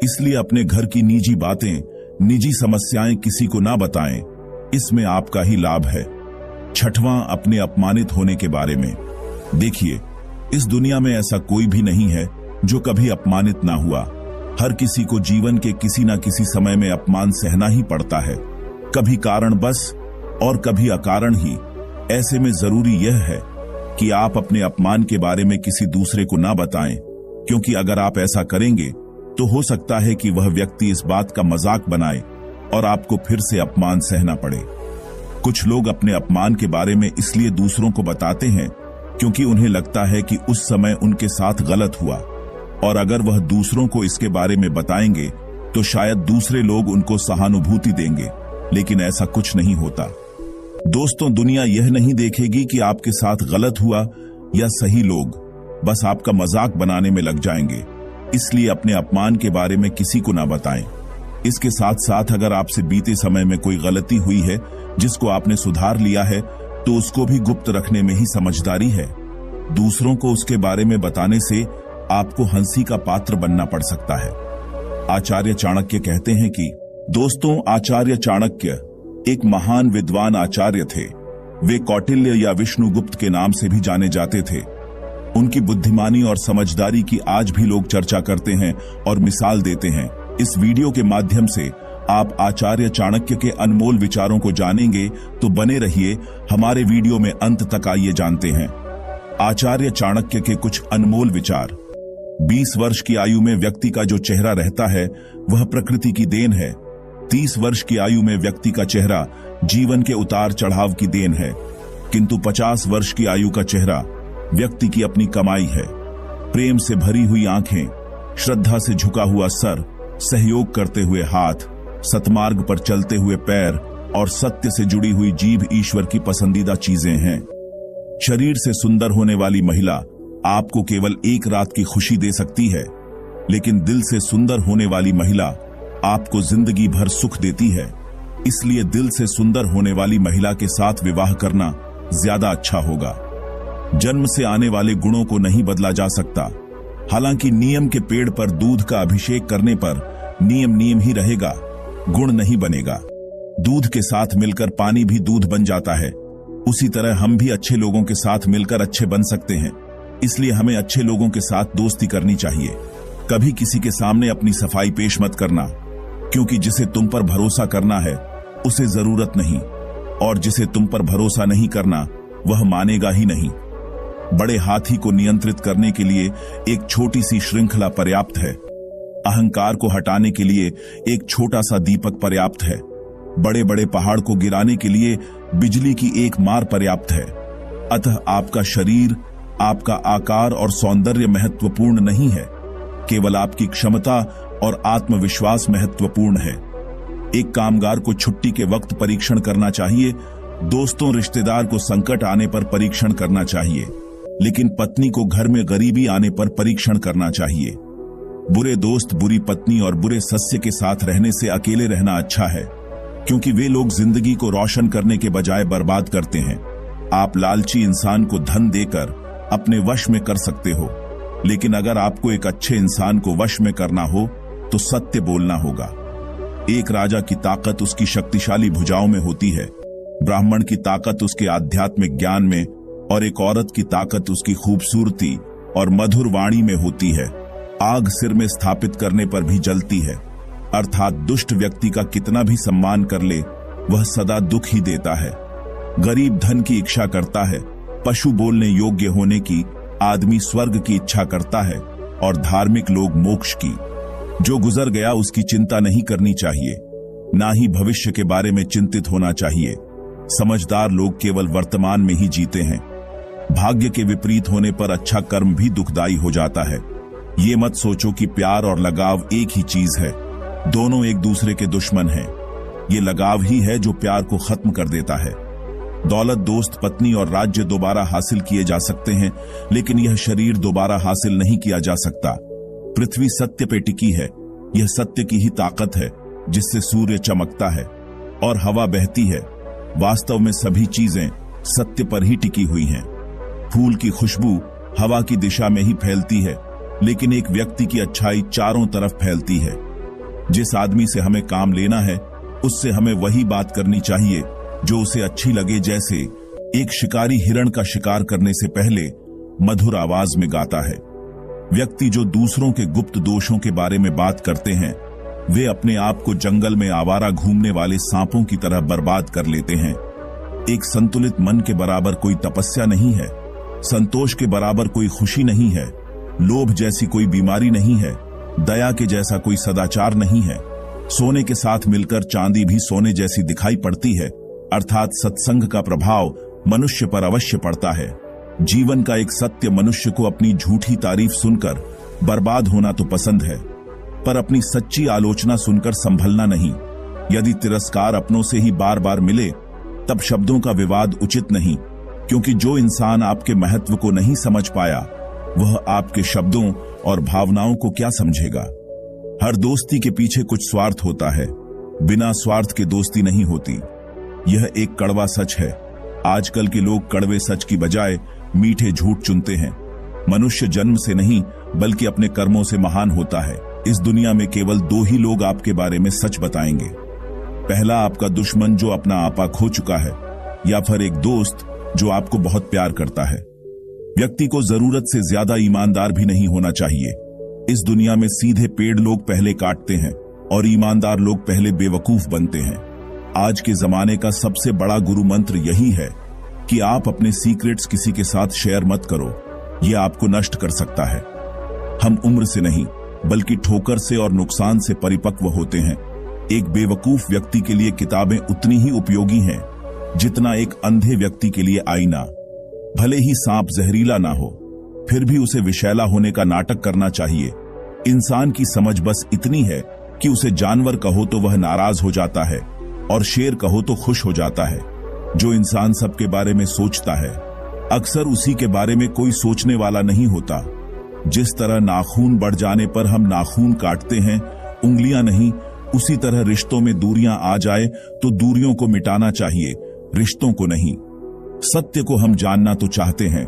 इसलिए अपने घर की निजी बातें, निजी समस्याएं किसी को ना बताएं, इसमें आपका ही लाभ है। 6वां, अपने अपमानित होने के बारे में। देखिए, इस दुनिया में ऐसा कोई भी नहीं है जो कभी अपमानित ना हुआ। हर किसी को जीवन के किसी न किसी समय में अपमान सहना ही पड़ता है, कभी कारण बस और कभी अकारण ही। ऐसे में जरूरी यह है कि आप अपने अपमान के बारे में किसी दूसरे को ना बताएं, क्योंकि अगर आप ऐसा करेंगे तो हो सकता है कि वह व्यक्ति इस बात का मजाक बनाए और आपको फिर से अपमान सहना पड़े। कुछ लोग अपने अपमान के बारे में इसलिए दूसरों को बताते हैं क्योंकि उन्हें लगता है कि उस समय उनके साथ गलत हुआ, और अगर वह दूसरों को इसके बारे में बताएंगे तो शायद दूसरे लोग उनको सहानुभूति देंगे, लेकिन ऐसा कुछ नहीं होता। दोस्तों, दुनिया यह नहीं देखेगी कि आपके साथ गलत हुआ या सही, लोग बस आपका मजाक बनाने में लग जाएंगे। इसलिए अपने अपमान के बारे में किसी को ना बताएं। इसके साथ साथ अगर आपसे बीते समय में कोई गलती हुई है जिसको आपने सुधार लिया है तो उसको भी गुप्त रखने में ही समझदारी है। दूसरों को उसके बारे में बताने से आपको हंसी का पात्र बनना पड़ सकता है। आचार्य चाणक्य कहते हैं कि दोस्तों, आचार्य चाणक्य एक महान विद्वान आचार्य थे। वे कौटिल्य या विष्णुगुप्त के नाम से भी जाने जाते थे। उनकी बुद्धिमानी और समझदारी की आज भी लोग चर्चा करते हैं और मिसाल देते हैं। इस वीडियो के माध्यम से आप आचार्य चाणक्य के अनमोल विचारों को जानेंगे, तो बने रहिए हमारे वीडियो में अंत तक। आइए जानते हैं आचार्य चाणक्य के कुछ अनमोल विचार। 20 वर्ष की आयु में व्यक्ति का जो चेहरा रहता है वह प्रकृति की देन है। 30 वर्ष की आयु में व्यक्ति का चेहरा जीवन के उतार चढ़ाव की देन है, किंतु 50 वर्ष की आयु का चेहरा व्यक्ति की अपनी कमाई है। प्रेम से भरी हुई आंखें, श्रद्धा से झुका हुआ सर, सहयोग करते हुए हाथ, सतमार्ग पर चलते हुए पैर और सत्य से जुड़ी हुई जीभ ईश्वर की पसंदीदा चीजें हैं। शरीर से सुंदर होने वाली महिला आपको केवल एक रात की खुशी दे सकती है, लेकिन दिल से सुंदर होने वाली महिला आपको जिंदगी भर सुख देती है। इसलिए दिल से सुंदर होने वाली महिला के साथ विवाह करना ज्यादा अच्छा होगा। जन्म से आने वाले गुणों को नहीं बदला जा सकता। हालांकि नियम के पेड़ पर दूध का अभिषेक करने पर नियम नियम ही रहेगा, गुण नहीं बनेगा। दूध के साथ मिलकर पानी भी दूध बन जाता है। उसी तरह हम भी अच्छे लोगों के साथ मिलकर अच्छे बन सकते हैं। इसलिए हमें अच्छे लोगों के साथ दोस्ती करनी चाहिए। कभी किसी के सामने अपनी सफाई पेश मत करना, क्योंकि जिसे तुम पर भरोसा करना है उसे जरूरत नहीं, और जिसे तुम पर भरोसा नहीं करना वह मानेगा ही नहीं। बड़े हाथी को नियंत्रित करने के लिए एक छोटी सी श्रृंखला पर्याप्त है। अहंकार को हटाने के लिए एक छोटा सा दीपक पर्याप्त है। बड़े बड़े पहाड़ को गिराने के लिए बिजली की एक मार पर्याप्त है। अतः आपका शरीर, आपका आकार और सौंदर्य महत्वपूर्ण नहीं है, केवल आपकी क्षमता और आत्मविश्वास महत्वपूर्ण है। एक कामगार को छुट्टी के वक्त परीक्षण करना चाहिए। दोस्तों, रिश्तेदार को संकट आने पर परीक्षण करना चाहिए, लेकिन पत्नी को घर में गरीबी आने पर परीक्षण करना चाहिए। बुरे दोस्त, बुरी पत्नी और बुरे सस्य के साथ रहने से अकेले रहना अच्छा है, क्योंकि वे लोग जिंदगी को रोशन करने के बजाय बर्बाद करते हैं। आप लालची इंसान को धन देकर अपने वश में कर सकते हो, लेकिन अगर आपको एक अच्छे इंसान को वश में करना हो तो सत्य बोलना होगा। एक राजा की ताकत उसकी शक्तिशाली भुजाओं में होती है, ब्राह्मण की ताकत उसके आध्यात्मिक ज्ञान में, और एक औरत की ताकत उसकी खूबसूरती और मधुर वाणी में होती है। आग सिर में स्थापित करने पर भी जलती है, अर्थात दुष्ट व्यक्ति का कितना भी सम्मान कर ले वह सदा दुख ही देता है। गरीब धन की इच्छा करता है, पशु बोलने योग्य होने की, आदमी स्वर्ग की इच्छा करता है और धार्मिक लोग मोक्ष की। जो गुजर गया उसकी चिंता नहीं करनी चाहिए, ना ही भविष्य के बारे में चिंतित होना चाहिए। समझदार लोग केवल वर्तमान में ही जीते हैं। भाग्य के विपरीत होने पर अच्छा कर्म भी दुखदाई हो जाता है। ये मत सोचो कि प्यार और लगाव एक ही चीज है, दोनों एक दूसरे के दुश्मन हैं। ये लगाव ही है जो प्यार को खत्म कर देता है। दौलत, दोस्त, पत्नी और राज्य दोबारा हासिल किए जा सकते हैं, लेकिन यह शरीर दोबारा हासिल नहीं किया जा सकता। पृथ्वी सत्य पे टिकी है, यह सत्य की ही ताकत है जिससे सूर्य चमकता है और हवा बहती है। वास्तव में सभी चीजें सत्य पर ही टिकी हुई हैं। फूल की खुशबू हवा की दिशा में ही फैलती है, लेकिन एक व्यक्ति की अच्छाई चारों तरफ फैलती है। जिस आदमी से हमें काम लेना है उससे हमें वही बात करनी चाहिए जो उसे अच्छी लगे। जैसे एक शिकारी हिरण का शिकार करने से पहले मधुर आवाज में गाता है। व्यक्ति जो दूसरों के गुप्त दोषों के बारे में बात करते हैं वे अपने आप को जंगल में आवारा घूमने वाले सांपों की तरह बर्बाद कर लेते हैं। एक संतुलित मन के बराबर कोई तपस्या नहीं है। संतोष के बराबर कोई खुशी नहीं है, लोभ जैसी कोई बीमारी नहीं है, दया के जैसा कोई सदाचार नहीं है। सोने के साथ मिलकर चांदी भी सोने जैसी दिखाई पड़ती है, अर्थात सत्संग का प्रभाव मनुष्य पर अवश्य पड़ता है। जीवन का एक सत्य मनुष्य को अपनी झूठी तारीफ सुनकर बर्बाद होना तो पसंद है, पर अपनी सच्ची आलोचना सुनकर संभलना नहीं। यदि तिरस्कार अपनों से ही बार बार मिले तब शब्दों का विवाद उचित नहीं, क्योंकि जो इंसान आपके महत्व को नहीं समझ पाया वह आपके शब्दों और भावनाओं को क्या समझेगा। हर दोस्ती के पीछे कुछ स्वार्थ होता है, बिना स्वार्थ के दोस्ती नहीं होती। यह एक कड़वा सच है। आजकल के लोग कड़वे सच की बजाय मीठे झूठ चुनते हैं। मनुष्य जन्म से नहीं बल्कि अपने कर्मों से महान होता है। इस दुनिया में केवल दो ही लोग आपके बारे में सच बताएंगे। पहला आपका दुश्मन जो अपना आपा खो चुका है, या फिर एक दोस्त जो आपको बहुत प्यार करता है। व्यक्ति को जरूरत से ज्यादा ईमानदार भी नहीं होना चाहिए। इस दुनिया में सीधे पेड़ लोग पहले काटते हैं और ईमानदार लोग पहले बेवकूफ बनते हैं। आज के जमाने का सबसे बड़ा गुरु मंत्र यही है कि आप अपने सीक्रेट्स किसी के साथ शेयर मत करो, यह आपको नष्ट कर सकता है। हम उम्र से नहीं बल्कि ठोकर से और नुकसान से परिपक्व होते हैं। एक बेवकूफ व्यक्ति के लिए किताबें उतनी ही उपयोगी हैं जितना एक अंधे व्यक्ति के लिए आईना। भले ही सांप जहरीला ना हो, फिर भी उसे विषैला होने का नाटक करना चाहिए। इंसान की समझ बस इतनी है कि उसे जानवर कहो तो वह नाराज हो जाता है और शेर कहो तो खुश हो जाता है। जो इंसान सबके बारे में सोचता है, अक्सर उसी के बारे में कोई सोचने वाला नहीं होता। जिस तरह नाखून बढ़ जाने पर हम नाखून काटते हैं, उंगलियां नहीं, उसी तरह रिश्तों में दूरियां आ जाए तो दूरियों को मिटाना चाहिए, रिश्तों को नहीं। सत्य को हम जानना तो चाहते हैं,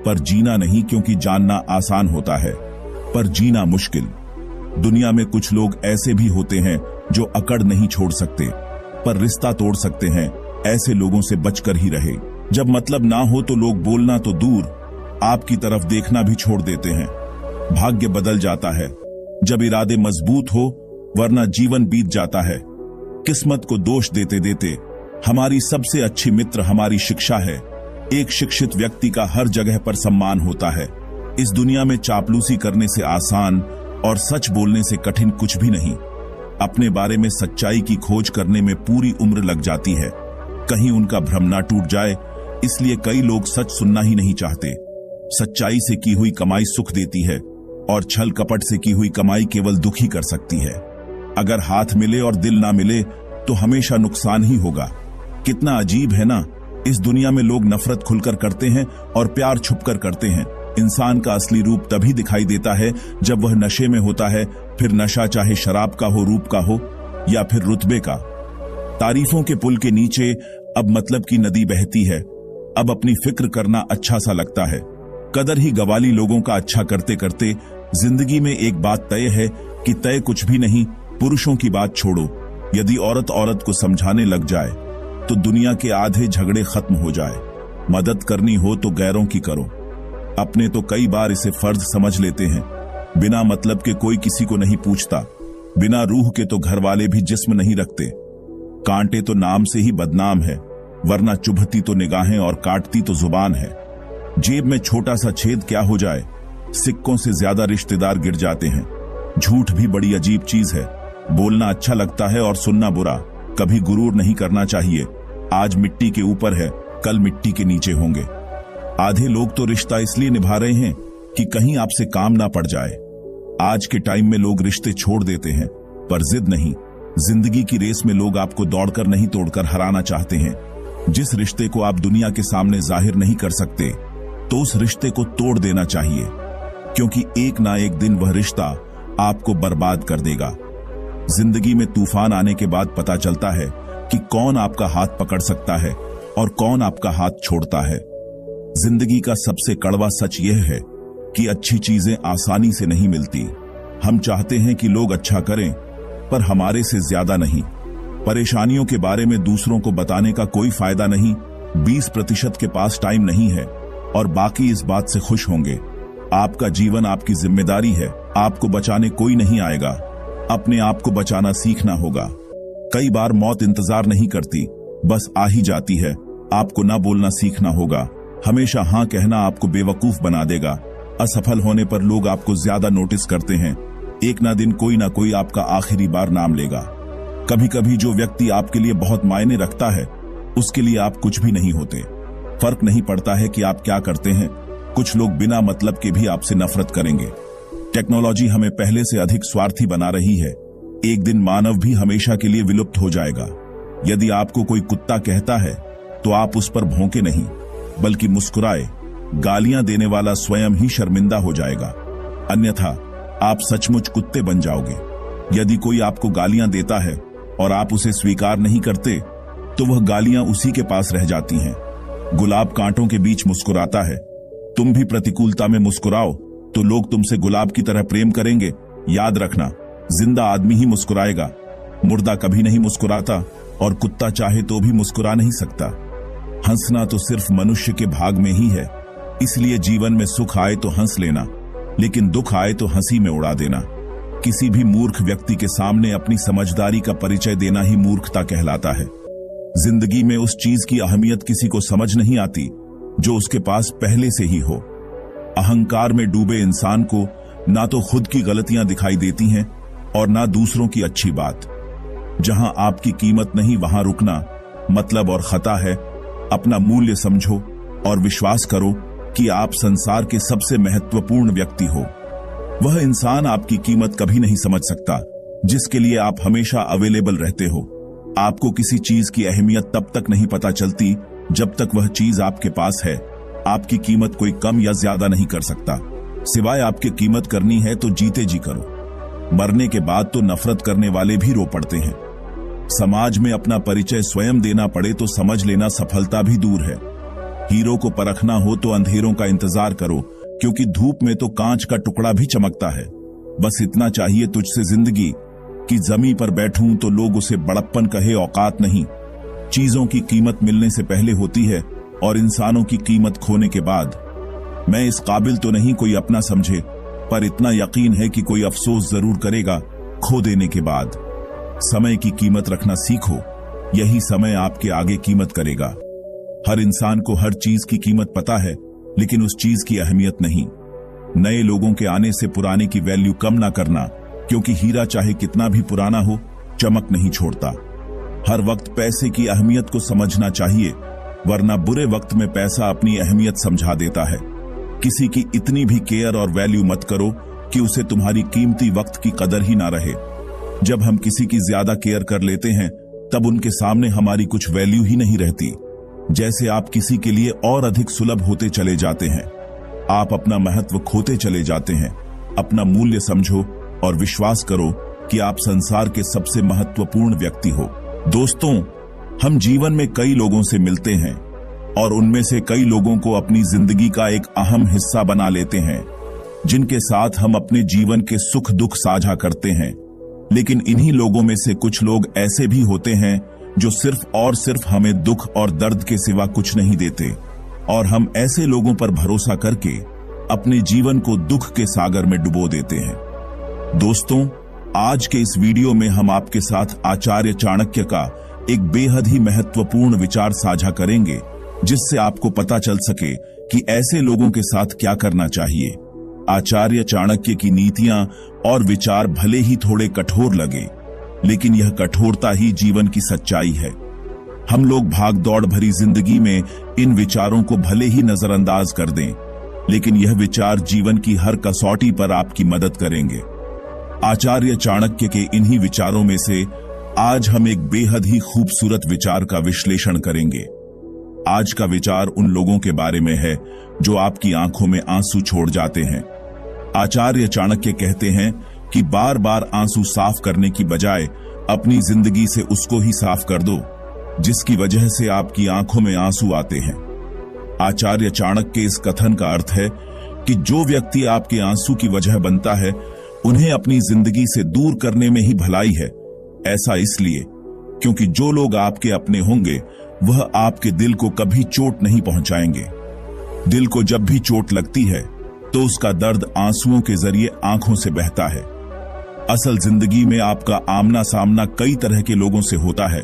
पर जीना नहीं, क्योंकि जानना आसान होता है पर जीना मुश्किल। दुनिया में कुछ लोग ऐसे भी होते हैं जो अकड़ नहीं छोड़ सकते पर रिश्ता तोड़ सकते हैं। ऐसे लोगों से बचकर ही रहे। जब मतलब ना हो तो लोग बोलना तो दूर, आपकी तरफ देखना भी छोड़ देते हैं। भाग्य बदल जाता है जब इरादे मजबूत हो, वरना जीवन बीत जाता है। किस्मत को दोष देते देते हमारी सबसे अच्छी मित्र हमारी शिक्षा है। एक शिक्षित व्यक्ति का हर जगह पर सम्मान होता है। इस दुनिया में चापलूसी करने से आसान और सच बोलने से कठिन कुछ भी नहीं। अपने बारे में सच्चाई की खोज करने में पूरी उम्र लग जाती है, कहीं उनका भ्रम ना टूट जाए, इसलिए कई लोग सच सुनना ही नहीं चाहते। सच्चाई से की हुई कमाई सुख देती है और छल कपट से की हुई कमाई केवल दुखी कर सकती है। अगर हाथ मिले और दिल ना मिले तो हमेशा नुकसान ही होगा। कितना अजीब है ना, इस दुनिया में लोग नफरत खुलकर करते हैं और प्यार छुपकर करते हैं। इंसान का असली रूप तभी दिखाई देता है जब वह नशे में होता है, फिर नशा चाहे शराब का हो, रूप का हो या फिर रुतबे का। तारीफों के पुल के नीचे अब मतलब की नदी बहती है। अब अपनी फिक्र करना अच्छा सा लगता है। कदर ही गवाली लोगों का अच्छा करते करते जिंदगी में एक बात तय है कि तय कुछ भी नहीं। पुरुषों की बात छोड़ो, यदि औरत औरत को समझाने लग जाए तो दुनिया के आधे झगड़े खत्म हो जाए। मदद करनी हो तो गैरों की करो, अपने तो कई बार इसे फर्ज समझ लेते हैं। बिना मतलब के कोई किसी को नहीं पूछता, बिना रूह के तो घर वाले भी जिस्म नहीं रखते। कांटे तो नाम से ही बदनाम है, वरना चुभती तो निगाहें और काटती तो जुबान है। जेब में छोटा सा छेद क्या हो जाए, सिक्कों से ज्यादा रिश्तेदार गिर जाते हैं। झूठ भी बड़ी अजीब चीज है, बोलना अच्छा लगता है और सुनना बुरा। कभी गुरूर नहीं करना चाहिए। आज मिट्टी के ऊपर है, कल मिट्टी के नीचे होंगे। आधे लोग तो रिश्ता इसलिए निभा रहे हैं कि कहीं आपसे काम ना पड़ जाए। आज के टाइम में लोग रिश्ते छोड़ देते हैं, पर जिद नहीं। जिंदगी की रेस में लोग आपको दौड़कर नहीं तोड़कर हराना चाहते हैं। जिस रिश्ते को आप दुनिया के सामने जाहिर नहीं कर सकते, तो उस रिश्ते को तोड़ देना चाहिए, क्योंकि एक ना एक दिन वह रिश्ता आपको बर्बाद कर देगा। जिंदगी में तूफान आने के बाद पता चलता है कि कौन आपका हाथ पकड़ सकता है और कौन आपका हाथ छोड़ता है। जिंदगी का सबसे कड़वा सच यह है कि अच्छी चीजें आसानी से नहीं मिलती। हम चाहते हैं कि लोग अच्छा करें, पर हमारे से ज्यादा नहीं। परेशानियों के बारे में दूसरों को बताने का कोई फायदा नहीं। 20% के पास टाइम नहीं है और बाकी इस बात से खुश होंगे। आपका जीवन आपकी जिम्मेदारी है, आपको बचाने कोई नहीं आएगा। अपने आप को बचाना सीखना होगा। कई बार मौत इंतजार नहीं करती, बस आ ही जाती है। आपको ना बोलना सीखना होगा, हमेशा हाँ कहना आपको बेवकूफ बना देगा। असफल होने पर लोग आपको ज्यादा नोटिस करते हैं। एक ना दिन कोई ना कोई आपका आखिरी बार नाम लेगा। कभी कभी जो व्यक्ति आपके लिए बहुत मायने रखता है उसके लिए आप कुछ भी नहीं होते। फर्क नहीं पड़ता है कि आप क्या करते हैं, कुछ लोग बिना मतलब के भी आपसे नफरत करेंगे। टेक्नोलॉजी हमें पहले से अधिक स्वार्थी बना रही है। एक दिन मानव भी हमेशा के लिए विलुप्त हो जाएगा। यदि आपको कोई कुत्ता कहता है तो आप उस पर भौंके नहीं बल्कि मुस्कुराए। गालियां देने वाला स्वयं ही शर्मिंदा हो जाएगा, अन्यथा आप सचमुच कुत्ते बन जाओगे। यदि कोई आपको गालियां देता है और आप उसे स्वीकार नहीं करते तो वह गालियां उसी के पास रह जाती हैं। गुलाब कांटों के बीच मुस्कुराता है। तुम भी प्रतिकूलता में मुस्कुराओ तो लोग तुमसे गुलाब की तरह प्रेम करेंगे। याद रखना, जिंदा आदमी ही मुस्कुराएगा, मुर्दा कभी नहीं मुस्कुराता और कुत्ता चाहे तो भी मुस्कुरा नहीं सकता। हंसना तो सिर्फ मनुष्य के भाग में ही है, इसलिए जीवन में सुख आए तो हंस लेना, लेकिन दुख आए तो हंसी में उड़ा देना। किसी भी मूर्ख व्यक्ति के सामने अपनी समझदारी का परिचय देना ही मूर्खता कहलाता है। जिंदगी में उस चीज की अहमियत किसी को समझ नहीं आती जो उसके पास पहले से ही हो। अहंकार में डूबे इंसान को ना तो खुद की गलतियां दिखाई देती हैं और ना दूसरों की अच्छी बात। जहां आपकी कीमत नहीं वहां रुकना मतलब और खता है। अपना मूल्य समझो और विश्वास करो कि आप संसार के सबसे महत्वपूर्ण व्यक्ति हो। वह इंसान आपकी कीमत कभी नहीं समझ सकता जिसके लिए आप हमेशा अवेलेबल रहते हो। आपको किसी चीज की अहमियत तब तक नहीं पता चलती जब तक वह चीज आपके पास है। आपकी कीमत कोई कम या ज्यादा नहीं कर सकता। सिवाय आपकी कीमत करनी है तो जीते जी करो। मरने के बाद तो नफरत करने वाले भी रो पड़ते हैं। समाज में अपना परिचय स्वयं देना पड़े तो समझ लेना सफलता भी दूर है। हीरो को परखना हो तो अंधेरों का इंतजार करो, क्योंकि धूप में तो कांच का टुकड़ा भी चमकता है। बस इतना चाहिए तुझसे जिंदगी कि जमीन पर बैठूं तो लोग उसे बड़प्पन कहे, औकात नहीं। चीजों की कीमत मिलने से पहले होती है और इंसानों की कीमत खोने के बाद। मैं इस काबिल तो नहीं कोई अपना समझे, पर इतना यकीन है कि कोई अफसोस जरूर करेगा खो देने के बाद। समय की कीमत रखना सीखो, यही समय आपके आगे कीमत करेगा। हर इंसान को हर चीज की कीमत पता है, लेकिन उस चीज की अहमियत नहीं। नए लोगों के आने से पुराने की वैल्यू कम ना करना, क्योंकि हीरा चाहे कितना भी पुराना हो चमक नहीं छोड़ता। हर वक्त पैसे की अहमियत को समझना चाहिए, वरना बुरे वक्त में पैसा अपनी अहमियत समझा देता है। किसी की इतनी भी केयर और वैल्यू मत करो कि उसे तुम्हारी कीमती वक्त की कदर ही ना रहे। जब हम किसी की ज्यादा केयर कर लेते हैं तब उनके सामने हमारी कुछ वैल्यू ही नहीं रहती। जैसे आप किसी के लिए और अधिक सुलभ होते चले जाते हैं, आप अपना महत्व खोते चले जाते हैं। अपना मूल्य समझो और विश्वास करो कि आप संसार के सबसे महत्वपूर्ण व्यक्ति हो। दोस्तों, हम जीवन में कई लोगों से मिलते हैं और उनमें से कई लोगों को अपनी जिंदगी का एक अहम हिस्सा बना लेते हैं, जिनके साथ हम अपने जीवन के सुख दुख साझा करते हैं। लेकिन इन्हीं लोगों में से कुछ लोग ऐसे भी होते हैं जो सिर्फ और सिर्फ हमें दुख और दर्द के सिवा कुछ नहीं देते, और हम ऐसे लोगों पर भरोसा करके अपने जीवन को दुख के सागर में डुबो देते हैं। दोस्तों, आज के इस वीडियो में हम आपके साथ आचार्य चाणक्य का एक बेहद ही महत्वपूर्ण विचार साझा करेंगे, जिससे आपको पता चल सके कि ऐसे लोगों के साथ क्या करना चाहिए। आचार्य चाणक्य की नीतियां और विचार भले ही थोड़े कठोर लगे, लेकिन यह कठोरता ही जीवन की सच्चाई है। हम लोग भाग दौड़ भरी जिंदगी में इन विचारों को भले ही नजरअंदाज कर दें, लेकिन यह विचार जीवन की हर कसौटी पर आपकी मदद करेंगे। आचार्य चाणक्य के इन्हीं विचारों में से आज हम एक बेहद ही खूबसूरत विचार का विश्लेषण करेंगे। आज का विचार उन लोगों के बारे में है जो आपकी आंखों में आंसू छोड़ जाते हैं। आचार्य चाणक्य कहते हैं कि बार बार आंसू साफ करने की बजाय अपनी जिंदगी से उसको ही साफ कर दो जिसकी वजह से आपकी आंखों में आंसू आते हैं। आचार्य चाणक्य के इस कथन का अर्थ है कि जो व्यक्ति आपके आंसू की वजह बनता है, उन्हें अपनी जिंदगी से दूर करने में ही भलाई है। ऐसा इसलिए क्योंकि जो लोग आपके अपने होंगे वह आपके दिल को कभी चोट नहीं पहुंचाएंगे। दिल को जब भी चोट लगती है तो उसका दर्द आंसुओं के जरिए आंखों से बहता है। असल जिंदगी में आपका आमना सामना कई तरह के लोगों से होता है।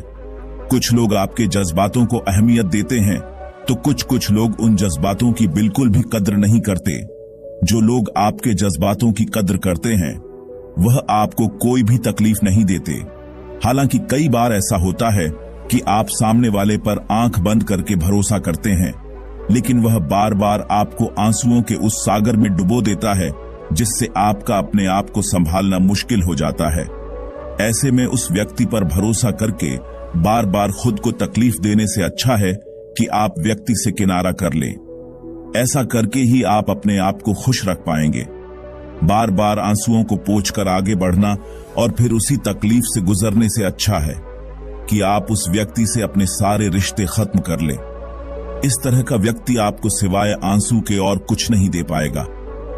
कुछ लोग आपके जज्बातों को अहमियत देते हैं तो कुछ कुछ लोग उन जज्बातों की बिल्कुल भी कद्र नहीं करते। जो लोग आपके जज्बातों की कद्र करते हैं वह आपको कोई भी तकलीफ नहीं देते। हालांकि कई बार ऐसा होता है कि आप सामने वाले पर आंख बंद करके भरोसा करते हैं, लेकिन वह बार बार आपको आंसुओं के उस सागर में डुबो देता है जिससे आपका अपने आप को संभालना मुश्किल हो जाता है। ऐसे में उस व्यक्ति पर भरोसा करके बार बार खुद को तकलीफ देने से अच्छा है कि आप व्यक्ति से किनारा कर लें। ऐसा करके ही आप अपने आप को खुश रख पाएंगे। बार बार आंसुओं को पोंछकर आगे बढ़ना और फिर उसी तकलीफ से गुजरने से अच्छा है कि आप उस व्यक्ति से अपने सारे रिश्ते खत्म कर लें। इस तरह का व्यक्ति आपको सिवाय आंसू के और कुछ नहीं दे पाएगा।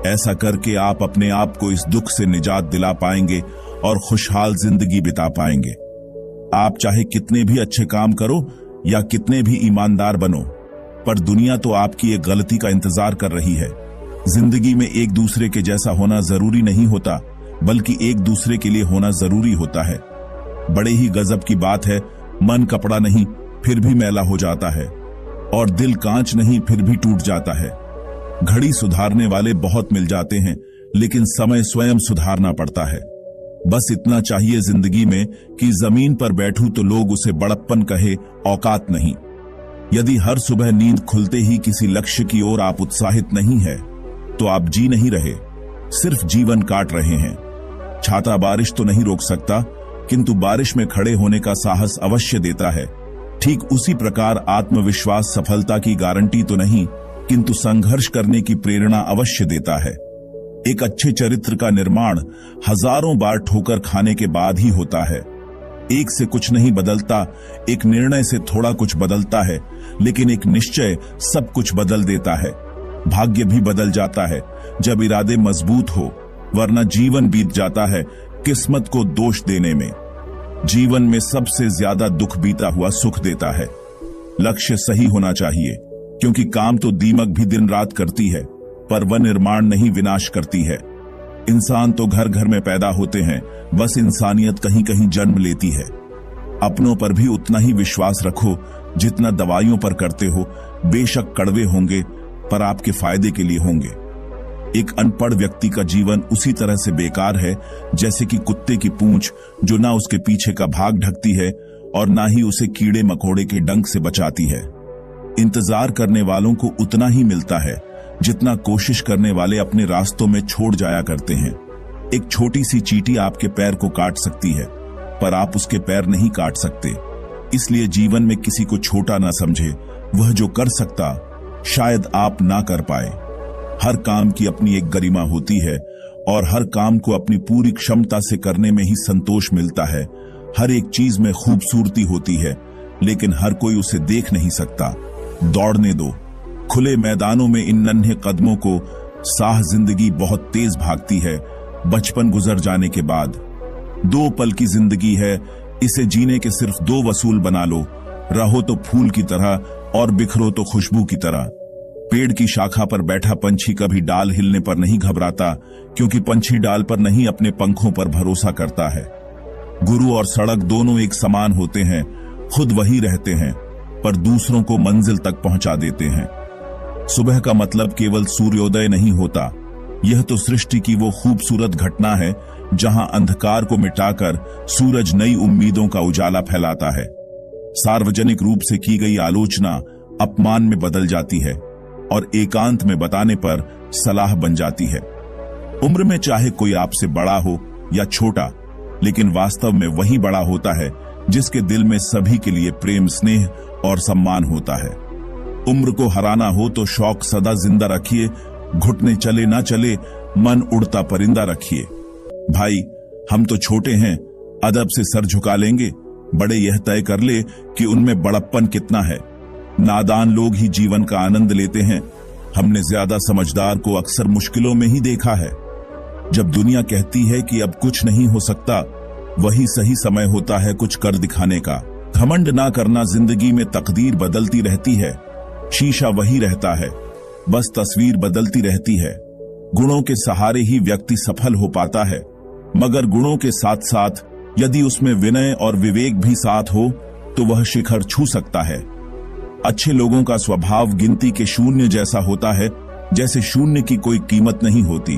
ऐसा करके आप अपने आप को इस दुख से निजात दिला पाएंगे और खुशहाल जिंदगी बिता पाएंगे। आप चाहे कितने भी अच्छे काम करो या कितने भी ईमानदार बनो, पर दुनिया तो आपकी एक गलती का इंतजार कर रही है। जिंदगी में एक दूसरे के जैसा होना जरूरी नहीं होता, बल्कि एक दूसरे के लिए होना जरूरी होता है। बड़े ही गजब की बात है, मन कपड़ा नहीं फिर भी मैला हो जाता है और दिल कांच नहीं फिर भी टूट जाता है। घड़ी सुधारने वाले बहुत मिल जाते हैं, लेकिन समय स्वयं सुधारना पड़ता है। बस इतना चाहिए जिंदगी में कि जमीन पर बैठूं तो लोग उसे बड़प्पन कहे, औकात नहीं। यदि हर सुबह नींद खुलते ही किसी लक्ष्य की ओर आप उत्साहित नहीं है तो आप जी नहीं रहे, सिर्फ जीवन काट रहे हैं। छाता बारिश तो नहीं रोक सकता, किंतु बारिश में खड़े होने का साहस अवश्य देता है। ठीक उसी प्रकार आत्मविश्वास सफलता की गारंटी तो नहीं, किंतु संघर्ष करने की प्रेरणा अवश्य देता है। एक अच्छे चरित्र का निर्माण हजारों बार ठोकर खाने के बाद ही होता है। एक से कुछ नहीं बदलता, एक निर्णय से थोड़ा कुछ बदलता है, लेकिन एक निश्चय सब कुछ बदल देता है। भाग्य भी बदल जाता है जब इरादे मजबूत हो, वरना जीवन बीत जाता है किस्मत को दोष देने में। जीवन में सबसे ज्यादा दुख बीता हुआ सुख देता है। लक्ष्य सही होना चाहिए, क्योंकि काम तो दीमक भी दिन रात करती है, पर वह निर्माण नहीं विनाश करती है। इंसान तो घर घर में पैदा होते हैं, बस इंसानियत कहीं कहीं जन्म लेती है। अपनों पर भी उतना ही विश्वास रखो जितना दवाइयों पर करते हो। बेशक कड़वे होंगे, पर आपके फायदे के लिए होंगे। एक अनपढ़ व्यक्ति का जीवन उसी तरह से बेकार है जैसे कि कुत्ते की पूंछ, जो ना उसके पीछे का भाग ढकती है और ना ही उसे कीड़े मकोड़े के डंक से बचाती है। इंतजार करने वालों को उतना ही मिलता है जितना कोशिश करने वाले अपने रास्तों में छोड़ जाया करते हैं। एक छोटी सी चींटी आपके पैर को काट सकती है, पर आप उसके पैर नहीं काट सकते। इसलिए जीवन में किसी को छोटा ना समझे। वह जो कर सकता शायद आप ना कर पाए। हर काम की अपनी एक गरिमा होती है और हर काम को अपनी पूरी क्षमता से करने में ही संतोष मिलता है। हर एक चीज में खूबसूरती होती है, लेकिन हर कोई उसे देख नहीं सकता। दौड़ने दो खुले मैदानों में इन नन्हे कदमों को। साह जिंदगी बहुत तेज भागती है बचपन गुजर जाने के बाद। 2 पल की जिंदगी है, इसे जीने के सिर्फ 2 वसूल बना लो। रहो तो फूल की तरह और बिखरो तो खुशबू की तरह। पेड़ की शाखा पर बैठा पंछी कभी डाल हिलने पर नहीं घबराता, क्योंकि पंछी डाल पर नहीं अपने पंखों पर भरोसा करता है। गुरु और सड़क दोनों एक समान होते हैं, खुद वही रहते हैं पर दूसरों को मंजिल तक पहुंचा देते हैं। सुबह का मतलब केवल सूर्योदय नहीं होता, यह तो सृष्टि की वो खूबसूरत घटना है जहां अंधकार को मिटाकर सूरज नई उम्मीदों का उजाला फैलाता है। सार्वजनिक रूप से की गई आलोचना अपमान में बदल जाती है और एकांत में बताने पर सलाह बन जाती है। उम्र में चाहे कोई आपसे बड़ा हो या छोटा, लेकिन वास्तव में वही बड़ा होता है जिसके दिल में सभी के लिए प्रेम, स्नेह और सम्मान होता है। उम्र को हराना हो तो शौक सदा जिंदा रखिए, घुटने चले ना चले मन उड़ता परिंदा रखिए। भाई, हम तो छोटे हैं, अदब से सर झुका लेंगे, बड़े यह तय कर ले कि उनमें बड़प्पन कितना है। नादान लोग ही जीवन का आनंद लेते हैं। हमने ज्यादा समझदार को अक्सर मुश्किलों में ही देखा है। जब दुनिया कहती है कि अब कुछ नहीं हो सकता, वही सही समय होता है कुछ कर दिखाने का। घमंड ना करना, जिंदगी में तकदीर बदलती रहती है, शीशा वही रहता है, बस तस्वीर बदलती रहती है। गुणों के सहारे ही व्यक्ति सफल हो पाता है, मगर गुणों के साथ साथ यदि उसमें विनय और विवेक भी साथ हो तो वह शिखर छू सकता है। अच्छे लोगों का स्वभाव गिनती के शून्य जैसा होता है, जैसे शून्य की कोई कीमत नहीं होती,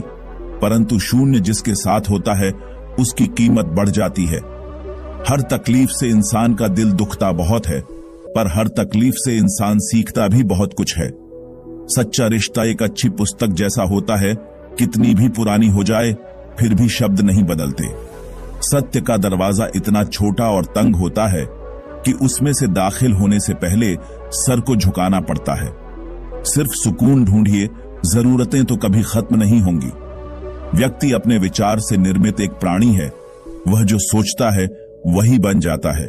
परंतु शून्य जिसके साथ होता है उसकी कीमत बढ़ जाती है। हर तकलीफ से इंसान का दिल दुखता बहुत है, पर हर तकलीफ से इंसान सीखता भी बहुत कुछ है। सच्चा रिश्ता एक अच्छी पुस्तक जैसा होता है, कितनी भी पुरानी हो जाए फिर भी शब्द नहीं बदलते। सत्य का दरवाजा इतना छोटा और तंग होता है कि उसमें से दाखिल होने से पहले सर को झुकाना पड़ता है। सिर्फ सुकून ढूंढिए, जरूरतें तो कभी खत्म नहीं होंगी। व्यक्ति अपने विचार से निर्मित एक प्राणी है। वह जो सोचता है वही बन जाता है।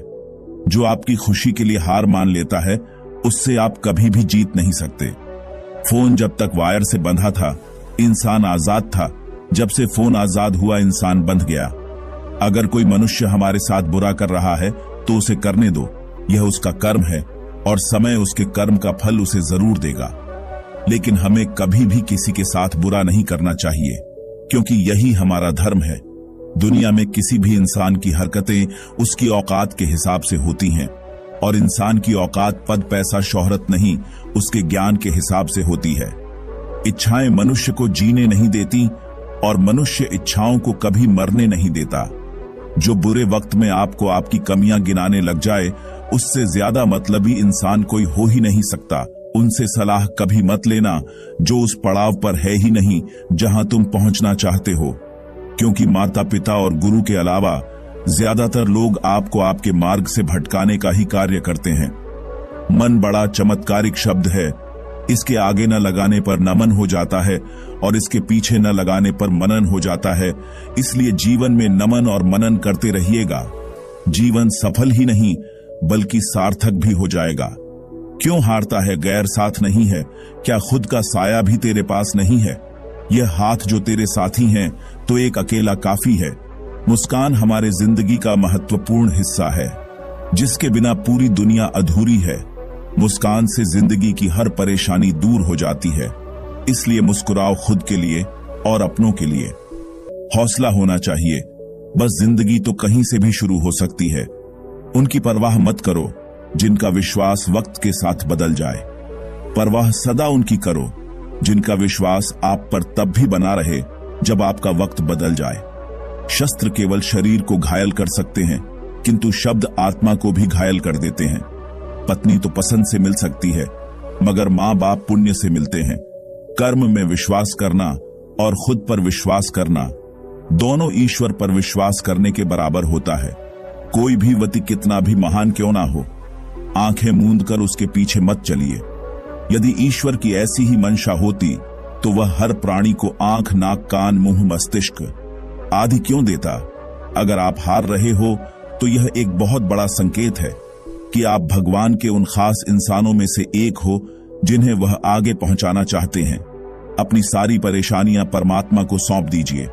जो आपकी खुशी के लिए हार मान लेता है, उससे आप कभी भी जीत नहीं सकते। फोन जब तक वायर से बंधा था, इंसान आजाद था। जब से फोन आजाद हुआ, इंसान बंध गया। अगर कोई मनुष्य हमारे साथ बुरा कर रहा है तो उसे करने दो, यह उसका कर्म है और समय उसके कर्म का फल उसे जरूर देगा। लेकिन हमें कभी भी किसी के साथ बुरा नहीं करना चाहिए, क्योंकि यही हमारा धर्म है। दुनिया में किसी भी इंसान की हरकतें उसकी औकात के हिसाब से होती हैं, और इंसान की औकात पद, पैसा, शोहरत नहीं, उसके ज्ञान के हिसाब से होती है। इच्छाएं मनुष्य को जीने नहीं देती और मनुष्य इच्छाओं को कभी मरने नहीं देता। जो बुरे वक्त में आपको आपकी कमियां गिनाने लग जाए, उससे ज्यादा मतलबी इंसान कोई हो ही नहीं सकता। उनसे सलाह कभी मत लेना जो उस पड़ाव पर है ही नहीं जहां तुम पहुंचना चाहते हो, क्योंकि माता पिता और गुरु के अलावा ज्यादातर लोग आपको आपके मार्ग से भटकाने का ही कार्य करते हैं। मन बड़ा चमत्कारिक शब्द है। इसके आगे न लगाने पर नमन हो जाता है और इसके पीछे न लगाने पर मनन हो जाता है। इसलिए जीवन में नमन और मनन करते रहिएगा। जीवन सफल ही नहीं बल्कि सार्थक भी हो जाएगा। क्यों हारता है? गैर साथ नहीं है। क्या खुद का साया भी तेरे पास नहीं है? यह हाथ जो तेरे साथी हैं तो एक अकेला काफी है। मुस्कान हमारे जिंदगी का महत्वपूर्ण हिस्सा है, जिसके बिना पूरी दुनिया अधूरी है। मुस्कान से जिंदगी की हर परेशानी दूर हो जाती है। इसलिए मुस्कुराओ, खुद के लिए और अपनों के लिए। हौसला होना चाहिए। बस जिंदगी तो कहीं से भी शुरू हो सकती है। उनकी परवाह मत करो जिनका विश्वास वक्त के साथ बदल जाए। परवाह सदा उनकी करो जिनका विश्वास आप पर तब भी बना रहे जब आपका वक्त बदल जाए। शस्त्र केवल शरीर को घायल कर सकते हैं, किंतु शब्द आत्मा को भी घायल कर देते हैं। पत्नी तो पसंद से मिल सकती है, मगर माँ बाप पुण्य से मिलते हैं। कर्म में विश्वास करना और खुद पर विश्वास करना, दोनों ईश्वर पर विश्वास करने के बराबर होता है। कोई भी व्यक्ति कितना भी महान क्यों ना हो, आंखें मूंद कर उसके पीछे मत चलिए। यदि ईश्वर की ऐसी ही मंशा होती तो वह हर प्राणी को आंख, नाक, कान, मुंह, मस्तिष्क आदि क्यों देता? अगर आप हार रहे हो तो यह एक बहुत बड़ा संकेत है कि आप भगवान के उन खास इंसानों में से एक हो जिन्हें वह आगे पहुंचाना चाहते हैं। अपनी सारी परेशानियां परमात्मा को सौंप दीजिए,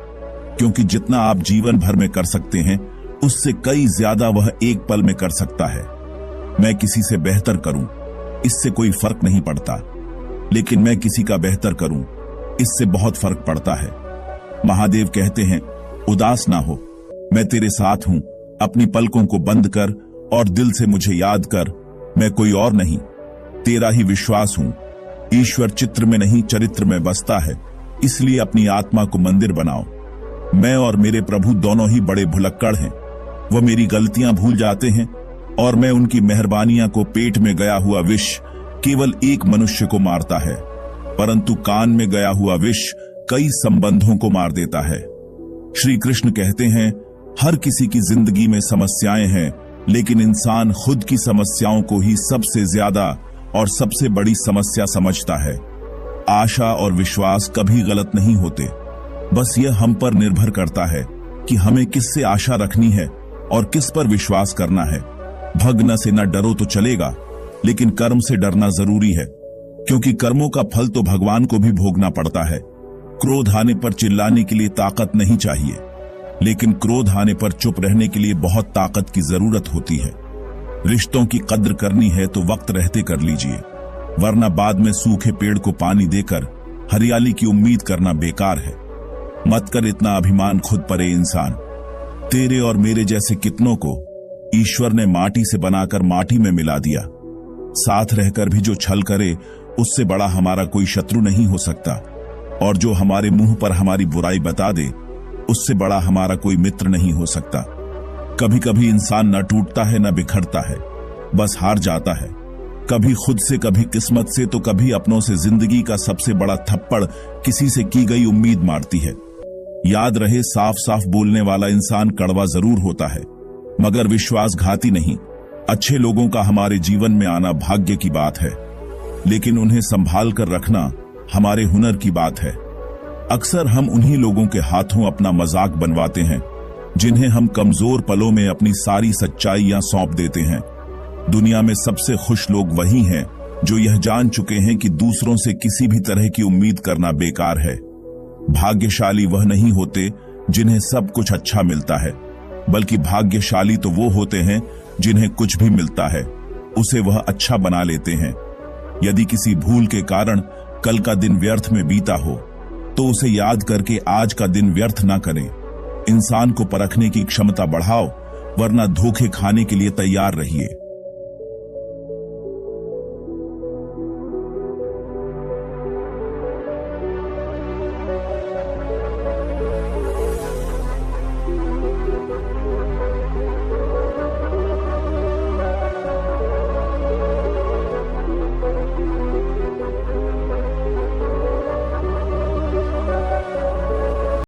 क्योंकि जितना आप जीवन भर में कर सकते हैं उससे कई ज्यादा वह एक पल में कर सकता है। मैं किसी से बेहतर करूं, इससे कोई फर्क नहीं पड़ता, लेकिन मैं किसी का बेहतर करूं, इससे बहुत फर्क पड़ता है। महादेव कहते हैं, उदास ना हो, मैं तेरे साथ हूं। अपनी पलकों को बंद कर और दिल से मुझे याद कर। मैं कोई और नहीं, तेरा ही विश्वास हूं। ईश्वर चित्र में नहीं चरित्र में बसता है, इसलिए अपनी आत्मा को मंदिर बनाओ। मैं और मेरे प्रभु दोनों ही बड़े भुलक्कड़ हैं। वह मेरी गलतियां भूल जाते हैं और मैं उनकी मेहरबानियां को पेट में गया हुआ विष केवल एक मनुष्य को मारता है, परंतु कान में गया हुआ विष कई संबंधों को मार देता है। श्री कृष्ण कहते हैं, हर किसी की जिंदगी में समस्याएं हैं, लेकिन इंसान खुद की समस्याओं को ही सबसे ज्यादा और सबसे बड़ी समस्या समझता है। आशा और विश्वास कभी गलत नहीं होते, बस यह हम पर निर्भर करता है कि हमें किससे आशा रखनी है और किस पर विश्वास करना है। भग्न से न डरो तो चलेगा, लेकिन कर्म से डरना जरूरी है, क्योंकि कर्मों का फल तो भगवान को भी भोगना पड़ता है। क्रोध आने पर चिल्लाने के लिए ताकत नहीं चाहिए, लेकिन क्रोध आने पर चुप रहने के लिए बहुत ताकत की जरूरत होती है। रिश्तों की कद्र करनी है तो वक्त रहते कर लीजिए, वरना बाद में सूखे पेड़ को पानी देकर हरियाली की उम्मीद करना बेकार है। मत कर इतना अभिमान खुद पर ए इंसान। तेरे और मेरे जैसे कितनों को ईश्वर ने माटी से बनाकर माटी में मिला दिया। साथ रहकर भी जो छल करे उससे बड़ा हमारा कोई शत्रु नहीं हो सकता, और जो हमारे मुंह पर हमारी बुराई बता दे उससे बड़ा हमारा कोई मित्र नहीं हो सकता। कभी कभी इंसान न टूटता है न बिखरता है, बस हार जाता है, कभी खुद से, कभी किस्मत से, तो कभी अपनों से। जिंदगी का सबसे बड़ा थप्पड़ किसी से की गई उम्मीद मारती है। याद रहे, साफ साफ बोलने वाला इंसान कड़वा जरूर होता है मगर विश्वासघाती नहीं। अच्छे लोगों का हमारे जीवन में आना भाग्य की बात है, लेकिन उन्हें संभाल कर रखना हमारे हुनर की बात है। अक्सर हम उन्हीं लोगों के हाथों अपना मजाक बनवाते हैं जिन्हें हम कमजोर पलों में अपनी सारी सच्चाइयां सौंप देते हैं। दुनिया में सबसे खुश लोग वही हैं जो यह जान चुके हैं कि दूसरों से किसी भी तरह की उम्मीद करना बेकार है। भाग्यशाली वह नहीं होते जिन्हें सब कुछ अच्छा मिलता है, बल्कि भाग्यशाली तो वो होते हैं जिन्हें कुछ भी मिलता है उसे वह अच्छा बना लेते हैं। यदि किसी भूल के कारण कल का दिन व्यर्थ में बीता हो तो उसे याद करके आज का दिन व्यर्थ ना करें। इंसान को परखने की क्षमता बढ़ाओ, वरना धोखे खाने के लिए तैयार रहिए।